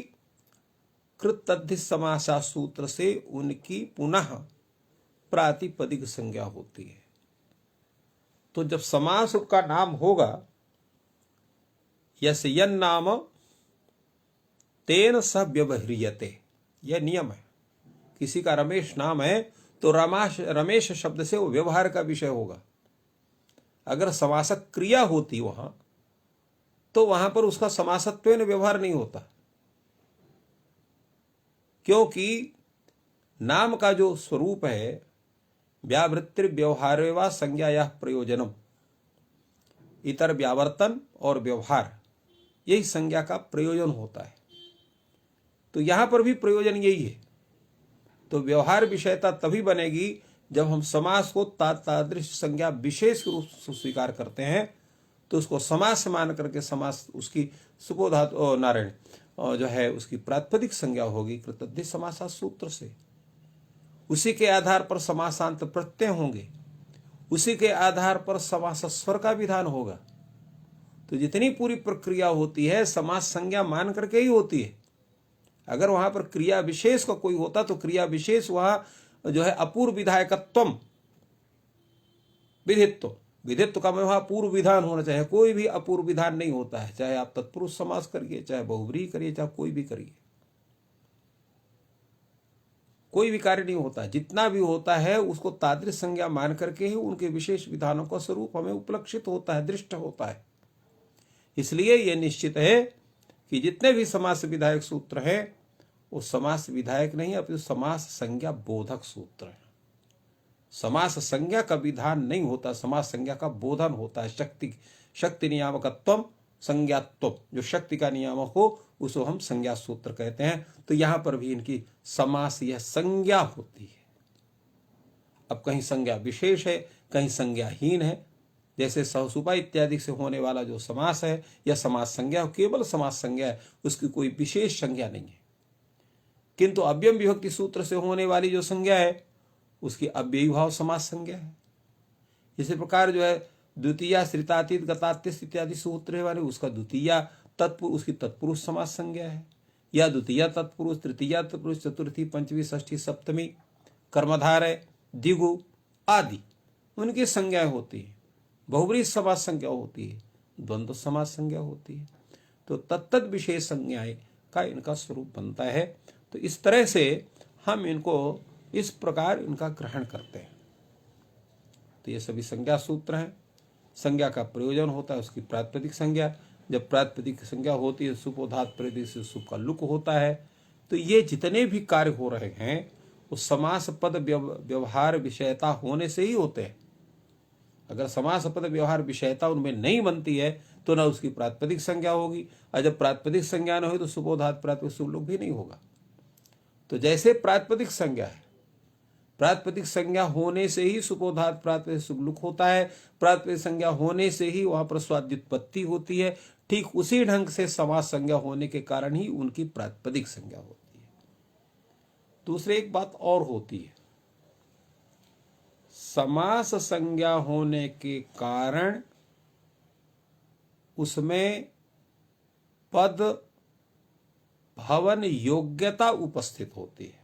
कृतद्धि समासा सूत्र से उनकी पुनः प्रातिपदिक संज्ञा होती है। तो जब समास का नाम होगा, यस यन नाम तेन स व्यवह्रियते, यह नियम है। किसी का रमेश नाम है तो रमेश शब्द से वो व्यवहार का विषय होगा। अगर समासक क्रिया होती वहां, तो वहां पर उसका समासत्वेन व्यवहार नहीं होता, क्योंकि नाम का जो स्वरूप है व्यावृत्ति व्यवहार व संज्ञा या प्रयोजनम, इतर व्यावर्तन और व्यवहार, यही संज्ञा का प्रयोजन होता है। तो यहां पर भी प्रयोजन यही है। तो व्यवहार विषयता तभी बनेगी जब हम समास को तादृश संज्ञा विशेष रूप से स्वीकार करते हैं, तो उसको समास मान करके समास उसकी सुपोधातु नारायण जो है उसकी प्रातिपदिक संज्ञा होगी कृतद्धि समासा सूत्र से। उसी के आधार पर समासांत प्रत्यय होंगे, उसी के आधार पर समास स्वर का विधान होगा। तो जितनी पूरी प्रक्रिया होती है समास संज्ञा मान करके ही होती है। अगर वहां पर क्रिया विशेष का कोई होता तो क्रिया विशेष वहां जो है अपूर्व विधायकत्वम, विधित्व, विधित्व का वहां पूर्व विधान होना चाहिए। कोई भी अपूर्व विधान नहीं होता है, चाहे आप तत्पुरुष समास करिए, चाहे बहुव्रीहि करिए, चाहे कोई भी करिए, कोई भी कार्य नहीं होता। जितना भी होता है उसको तादृश संज्ञा मान करके ही उनके विशेष विधानों का स्वरूप हमें उपलक्षित होता है, दृष्ट होता है। इसलिए यह निश्चित है कि जितने भी समास विधायक सूत्र हैं वो समास विधायक नहीं, अपितु समास संज्ञा बोधक सूत्र है। समास संज्ञा का विधान नहीं होता, समास संज्ञा का बोधन होता है। शक्ति नियामकत्वम संज्ञात्व, जो शक्ति का नियामक हो उसको हम संज्ञा सूत्र कहते हैं। तो यहां पर भी इनकी समास यह संज्ञा होती है। अब कहीं संज्ञा विशेष है, कहीं संज्ञाहीन है। जैसे सहसुपा इत्यादि से होने वाला जो समास है यह समास संज्ञा, केवल समास संज्ञा है, उसकी कोई विशेष संज्ञा नहीं है। किंतु अव्ययम विभक्ति सूत्र से होने वाली जो संज्ञा है उसकी अव्ययी भाव समास संज्ञा है। इसी प्रकार जो है द्वितीया श्रितातीत गतातीत इत्यादि सूत्र है वाले, उसका द्वितीया तत्पुरुष, उसकी तत्पुरुष समास संज्ञा है। या द्वितीया तत्पुरुष, तृतीया तत्पुरुष, चतुर्थी, पंचमी, षष्ठी, सप्तमी, कर्मधार है, द्विगु आदि उनकी संज्ञाएं होती है। बहुव्रीहि समास संज्ञा होती है, द्वंद्व समास संज्ञा होती है। तो तत्त विशेष संज्ञाएं का इनका स्वरूप बनता है। तो इस तरह से हम इनको इस प्रकार इनका ग्रहण करते हैं। तो ये सभी संज्ञा सूत्र हैं। संज्ञा का प्रयोजन होता है उसकी प्रातिपदिक संज्ञा। जब प्रातिपदिक संज्ञा होती है सुपोधात प्रदेश से सुप का लुक होता है। तो ये जितने भी कार्य हो रहे हैं वो समास पद व्यवहार विषयता होने से ही होते हैं। अगर समास पद व्यवहार विषयता उनमें नहीं बनती है तो ना उसकी प्रातिपदिक संज्ञा होगी, और जब प्रातिपदिक संज्ञा न हो तो सुपोधात प्रातिपदिक सुप लुक भी नहीं होगा। तो जैसे प्रातिपदिक संज्ञा है प्रातिपदिक संज्ञा होने से ही सुपोधात प्रातिपदिक सुबलुक होता है, प्रातिपदिक संज्ञा होने से ही वहां पर स्वाद्युत्पत्ति होती है। ठीक उसी ढंग से समास संज्ञा होने के कारण ही उनकी प्रातिपदिक संज्ञा होती है। दूसरी एक बात और होती है, समास संज्ञा होने के कारण उसमें पद भवन योग्यता उपस्थित होती है।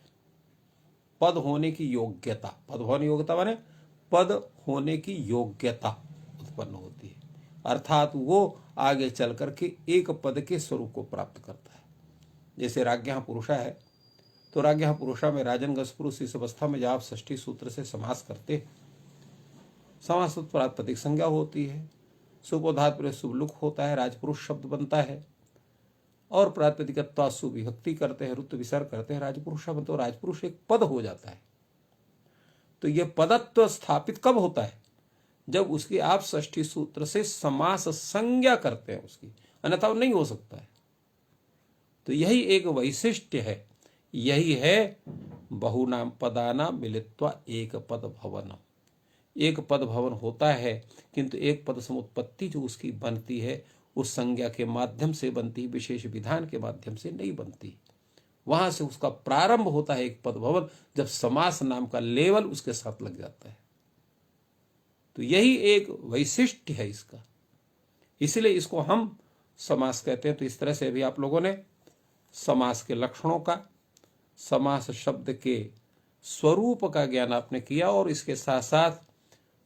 पद होने की योग्यता, पद भवन योग्यता माने पद होने की योग्यता उत्पन्न होती है, अर्थात वो आगे चल करके एक पद के स्वरूप को प्राप्त करता है। जैसे राज्ञः पुरुषा है, तो राज्ञः पुरुषा में राजनगस पुरुष इस अवस्था में जब आप षष्ठी सूत्र से समास करते हैं, समास प्रातिपदिक संज्ञा होती है, सुपोधात पर सुबलुक होता है, राजपुरुष शब्द बनता है, और प्रातिपदिकत्वा सुविभक्ति करते हैं, रुत्व विसर्ग करते हैं, राजपुरुष शब्द, तो राजपुरुष एक पद हो जाता है। तो यह पदत्व स्थापित कब होता है? जब उसकी आप षष्ठी सूत्र से समास संज्ञा करते हैं उसकी, अन्यथा वो नहीं हो सकता है। तो यही एक वैशिष्ट्य है, यही है बहुनाम पदानाम मिलित्वा एक पद भवन। एक पद भवन होता है, किंतु एक पद समुत्पत्ति जो उसकी बनती है उस संज्ञा के माध्यम से बनती, विशेष विधान के माध्यम से नहीं बनती। वहां से उसका प्रारंभ होता है एक पद भवन, जब समास नाम का लेवल उसके साथ लग जाता है। तो यही एक वैशिष्ट्य है इसका, इसलिए इसको हम समास कहते हैं। तो इस तरह से भी आप लोगों ने समास के लक्षणों का, समास शब्द के स्वरूप का ज्ञान आपने किया, और इसके साथ साथ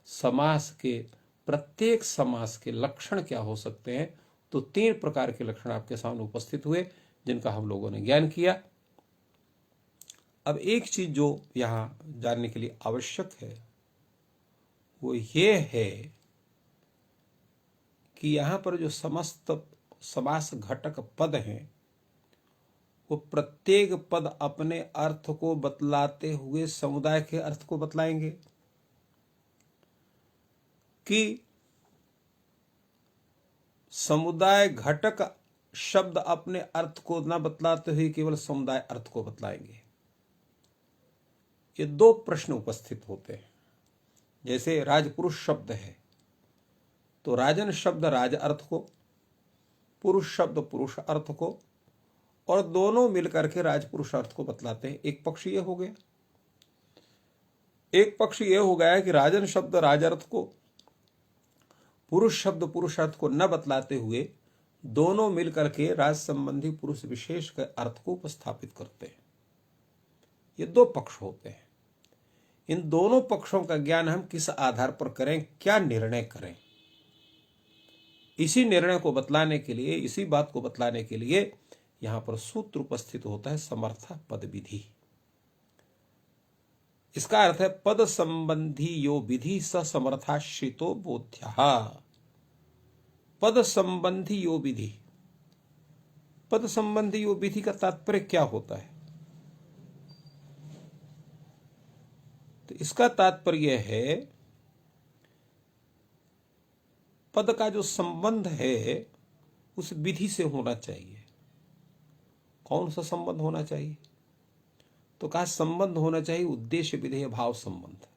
समास के प्रत्येक समास के लक्षण क्या हो सकते हैं। तो 3 प्रकार के लक्षण आपके सामने उपस्थित हुए, जिनका हम लोगों ने ज्ञान किया। अब एक चीज जो यहां जानने के लिए आवश्यक है वो ये है कि यहां पर जो समस्त समास घटक पद हैं, वो प्रत्येक पद अपने अर्थ को बतलाते हुए समुदाय के अर्थ को बतलाएंगे, कि समुदाय घटक शब्द अपने अर्थ को न बतलाते हुए केवल समुदाय अर्थ को बतलाएंगे। ये 2 प्रश्न उपस्थित होते हैं। जैसे राजपुरुष शब्द है, तो राजन शब्द राज अर्थ को, पुरुष शब्द पुरुष अर्थ को, और दोनों मिलकर के राजपुरुष अर्थ को बतलाते हैं। एक पक्ष ये हो गया। एक पक्ष ये हो गया कि राजन शब्द राज अर्थ को, पुरुष शब्द पुरुष अर्थ को न बतलाते हुए दोनों मिलकर के राज संबंधी पुरुष विशेष के अर्थ को उपस्थापित करते हैं। ये 2 पक्ष होते हैं। इन दोनों पक्षों का ज्ञान हम किस आधार पर करें, क्या निर्णय करें, इसी निर्णय को बतलाने के लिए, इसी बात को बतलाने के लिए यहां पर सूत्र उपस्थित होता है, समर्था पद विधि। इसका अर्थ है पद संबंधी यो विधि स समर्थाश्रितो बोध्या। पद संबंधी यो विधि, पद संबंधी यो विधि का तात्पर्य क्या होता है? तो इसका तात्पर्य है पद का जो संबंध है उस विधि से होना चाहिए। कौन सा संबंध होना चाहिए? तो कहा संबंध होना चाहिए उद्देश्य विधेय भाव संबंध।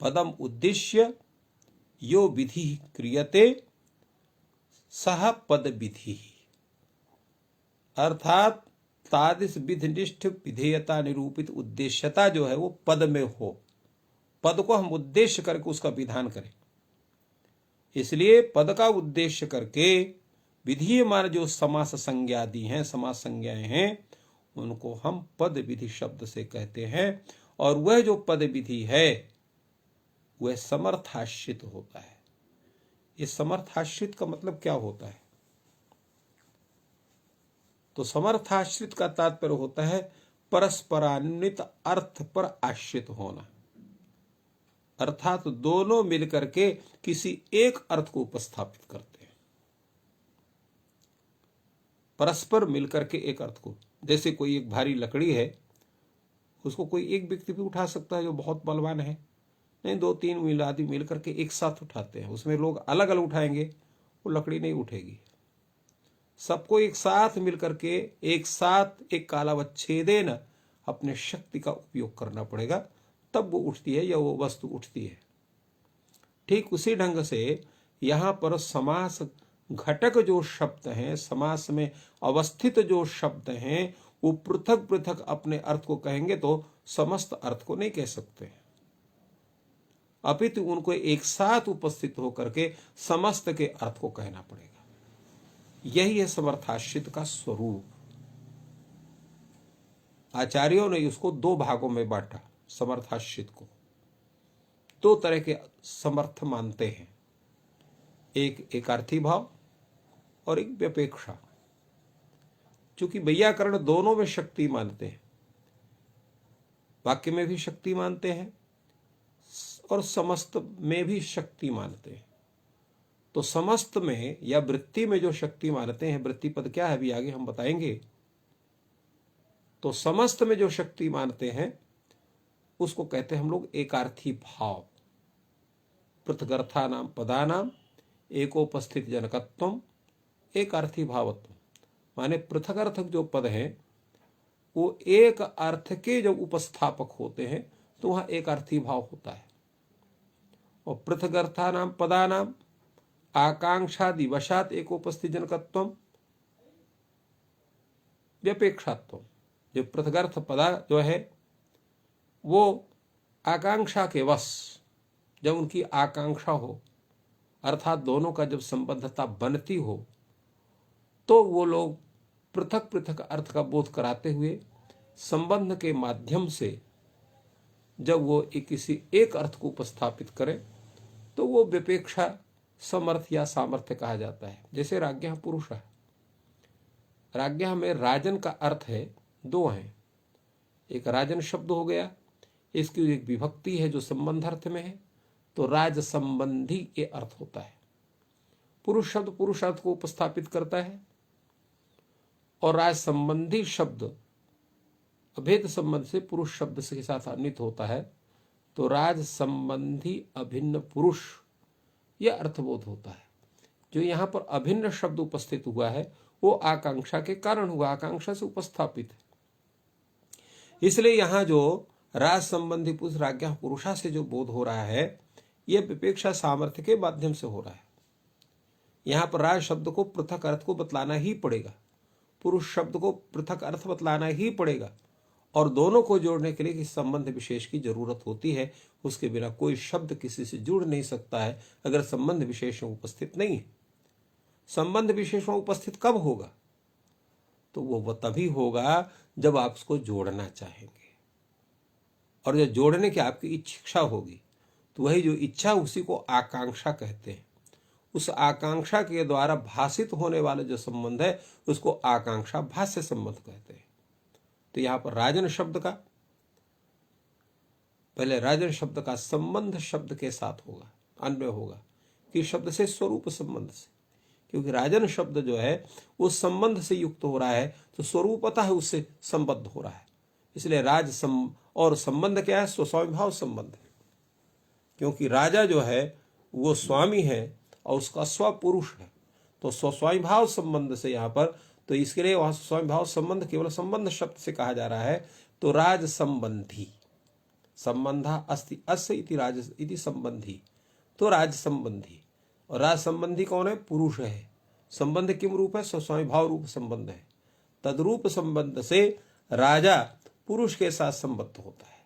पदम उद्देश्य यो विधि क्रियते सह पद विधि, अर्थात तादिश विधिनिष्ठ विधेयता निरूपित उद्देश्यता जो है वो पद में हो, पद को हम उद्देश्य करके उसका विधान करें। इसलिए पद का उद्देश्य करके विधीयमान जो समास संज्ञा दी हैं, समास संज्ञाएं हैं, उनको हम पद विधि शब्द से कहते हैं। और वह जो पद विधि है वह समर्थाश्रित होता है। इस समर्थाश्रित का मतलब क्या होता है? तो समर्थाश्रित का तात्पर्य होता है परस्परान्वित अर्थ पर आश्रित होना, अर्थात दोनों मिलकर के किसी एक अर्थ को उपस्थापित करते हैं, परस्पर मिलकर के एक अर्थ को। जैसे कोई एक भारी लकड़ी है, उसको कोई एक व्यक्ति भी उठा सकता है जो बहुत बलवान है, नहीं 2-3 आदमी मिलकर के एक साथ उठाते हैं। उसमें लोग अलग अलग उठाएंगे, वो लकड़ी नहीं उठेगी। सबको एक साथ मिलकर के एक साथ एक कालावच्छेदेन अपने शक्ति का उपयोग करना पड़ेगा, तब वो उठती है या वो वस्तु उठती है। ठीक उसी ढंग से यहाँ पर समास घटक जो शब्द हैं, समास में अवस्थित जो शब्द हैं, वो पृथक पृथक अपने अर्थ को कहेंगे तो समस्त अर्थ को नहीं कह सकते, अपितु उनको एक साथ उपस्थित होकर के समस्त के अर्थ को कहना पड़ेगा। यही है समर्थाश्रित का स्वरूप। आचार्यों ने उसको दो भागों में बांटा। समर्थाश्रित को दो तरह के समर्थ मानते हैं, एक एकार्थी भाव और एक व्यपेक्षा। चूंकि वैयाकरण दोनों में शक्ति मानते हैं, वाक्य में भी शक्ति मानते हैं और समस्त में भी शक्ति मानते हैं, तो समस्त में या वृत्ति में जो शक्ति मानते हैं, वृत्ति पद क्या है अभी आगे हम बताएंगे, तो समस्त में जो शक्ति मानते हैं उसको कहते हैं हम लोग एकार्थी भाव। पृथगर्थानाम पदानाम एकोपस्थित जनकत्वम एकार्थी भावत्व, माने पृथक अर्थक जो पद हैं वो एक अर्थ के जब उपस्थापक होते हैं तो वहां एकार्थी भाव होता है। और पृथगर्थानाम पदानाम आकांक्षादि वशात एकोपस्थित जनकत्वम व्यपेक्षात्वम, जो पृथगर्थ पदा जो है वो आकांक्षा के वश, जब उनकी आकांक्षा हो अर्थात दोनों का जब संबद्धता बनती हो तो वो लोग पृथक पृथक अर्थ का बोध कराते हुए संबंध के माध्यम से जब वो किसी एक अर्थ को उपस्थापित करें तो वो विपेक्षा समर्थ या सामर्थ्य कहा जाता है। जैसे राज्ञः पुरुष है, राज्ञः में राजन का अर्थ है दो हैं, एक राजन शब्द हो गया, इसकी एक विभक्ति है जो संबंध अर्थ में है, तो राज संबंधी ये अर्थ होता है। पुरुष शब्द पुरुष अर्थ को उपस्थापित करता है और राज संबंधी शब्द अभेद संबंध से पुरुष शब्द के साथ अन्वित होता है, तो राज संबंधी अभिन्न पुरुष यह अर्थबोध होता है। जो यहाँ पर अभिन्न शब्द उपस्थित हुआ है वो आकांक्षा के कारण हुआ, आकांक्षा से उपस्थापित है। इसलिए यहाँ जो राज संबंधी पुरुष राज्ञः पुरुषा से जो बोध हो रहा है यह विपेक्षा सामर्थ्य के माध्यम से हो रहा है। यहाँ पर राज शब्द को पृथक अर्थ को बतलाना ही पड़ेगा, पुरुष शब्द को पृथक अर्थ बतलाना ही पड़ेगा, और दोनों को जोड़ने के लिए किसी संबंध विशेष की जरूरत होती है। उसके बिना कोई शब्द किसी से जुड़ नहीं सकता है अगर संबंध विशेष उपस्थित नहीं है। संबंध विशेष उपस्थित कब होगा, तो वो तभी होगा जब आप उसको जोड़ना चाहेंगे, और जब जोड़ने की आपकी इच्छा होगी तो वही जो इच्छा उसी को आकांक्षा कहते हैं। उस आकांक्षा के द्वारा भाषित होने वाला जो संबंध है उसको आकांक्षा भाष्य संबंध कहते हैं। तो यहां पर राजन शब्द का पहले राजन शब्द का संबंध शब्द के साथ होगा, अन्वय होगा कि शब्द से स्वरूप संबंध से, क्योंकि राजन शब्द जो है उस संबंध से युक्त हो रहा है तो स्वरूपतः है उससे संबद्ध हो रहा है। इसलिए राज और संबंध क्या है, स्वस्वामी भाव संबंध है, क्योंकि राजा जो है वो स्वामी है और उसका स्व पुरुष है, तो स्वस्वामी भाव संबंध से यहाँ पर, तो इसके लिए वहां स्वस्वामी भाव संबंध केवल संबंध शब्द से कहा जा रहा है। तो राज संबंधी संबंधा अस्ति अस्य इति राज इति संबंधी, तो राज संबंधी, और राज संबंधी कौन है, पुरुष है। संबंध किम रूप है, स्वस्वामी भाव रूप संबंध है। तद्रूप संबंध से राजा पुरुष के साथ संबद्ध होता है।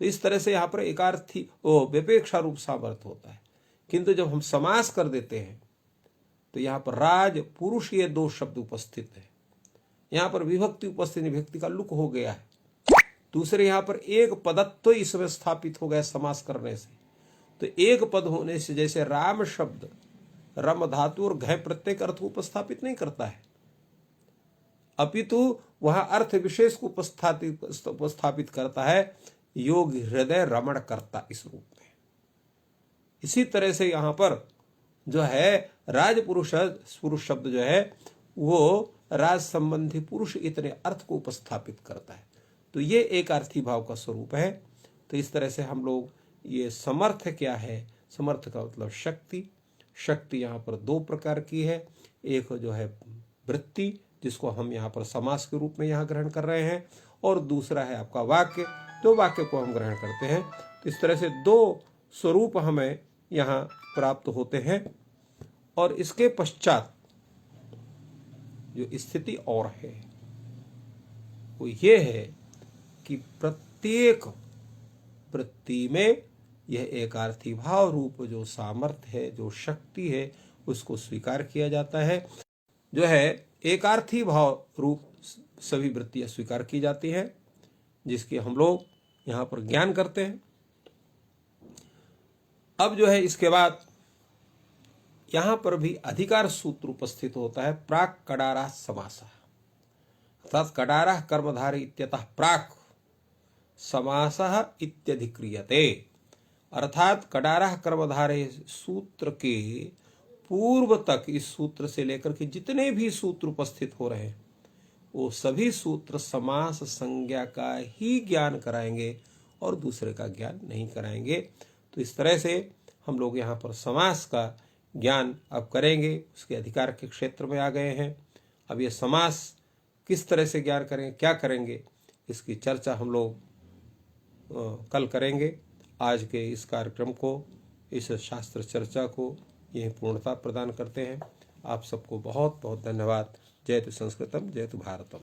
तो इस तरह से यहाँ पर एकार्थी विपेक्षा रूप सामर्थ्य होता है। किंतु जब हम समास कर देते हैं तो यहाँ पर राज पुरुष ये दो शब्द उपस्थित है, यहाँ पर विभक्ति उपस्थित, विभक्ति का लुक हो गया है। दूसरे यहाँ पर एक पदत्व इसमें स्थापित हो गया समास करने से। तो एक पद होने से जैसे राम शब्द रम धातु और घय प्रत्येक अर्थ को उपस्थापित नहीं करता है, अपितु वहां अर्थ विशेष को उपस्थापित करता है, योग हृदय रमण करता इस रूप में। इसी तरह से यहाँ पर जो है राज पुरुष शब्द जो है वो राज संबंधी पुरुष इतने अर्थ को उपस्थापित करता है। तो ये एक अर्थी भाव का स्वरूप है। तो इस तरह से हम लोग ये समर्थ क्या है, समर्थ का मतलब शक्ति। शक्ति यहाँ पर दो प्रकार की है, एक जो है वृत्ति जिसको हम यहाँ पर समास के रूप में यहाँ ग्रहण कर रहे हैं, और दूसरा है आपका वाक्य, जो वाक्य को हम ग्रहण करते हैं। तो इस तरह से दो स्वरूप हमें यहाँ प्राप्त होते हैं। और इसके पश्चात जो स्थिति और है वो ये है कि प्रत्येक वृत्ति में यह एकार्थी भाव रूप जो सामर्थ्य है, जो शक्ति है, उसको स्वीकार किया जाता है। जो है एकार्थी भाव रूप सभी वृत्तियां स्वीकार की जाती हैं, जिसके हम लोग यहाँ पर ज्ञान करते हैं। अब जो है इसके बाद यहाँ पर भी अधिकार सूत्र उपस्थित होता है, प्राक कडारा समासः, अर्थात कडारः कर्मधारय इत्यतः प्राक समासः इत्यधिक्रियते, अर्थात कडारः कर्मधारय सूत्र के पूर्व तक इस सूत्र से लेकर के जितने भी सूत्र उपस्थित हो रहे हैं वो सभी सूत्र समास संज्ञा का ही ज्ञान कराएंगे और दूसरे का ज्ञान नहीं कराएंगे। तो इस तरह से हम लोग यहाँ पर समास का ज्ञान अब करेंगे, उसके अधिकार के क्षेत्र में आ गए हैं। अब ये समास किस तरह से ज्ञान करेंगे, क्या करेंगे, इसकी चर्चा हम लोग कल करेंगे। आज के इस कार्यक्रम को, इस शास्त्र चर्चा को यही पूर्णता प्रदान करते हैं। आप सबको बहुत बहुत धन्यवाद। जयतु संस्कृतम, जयतु भारतम।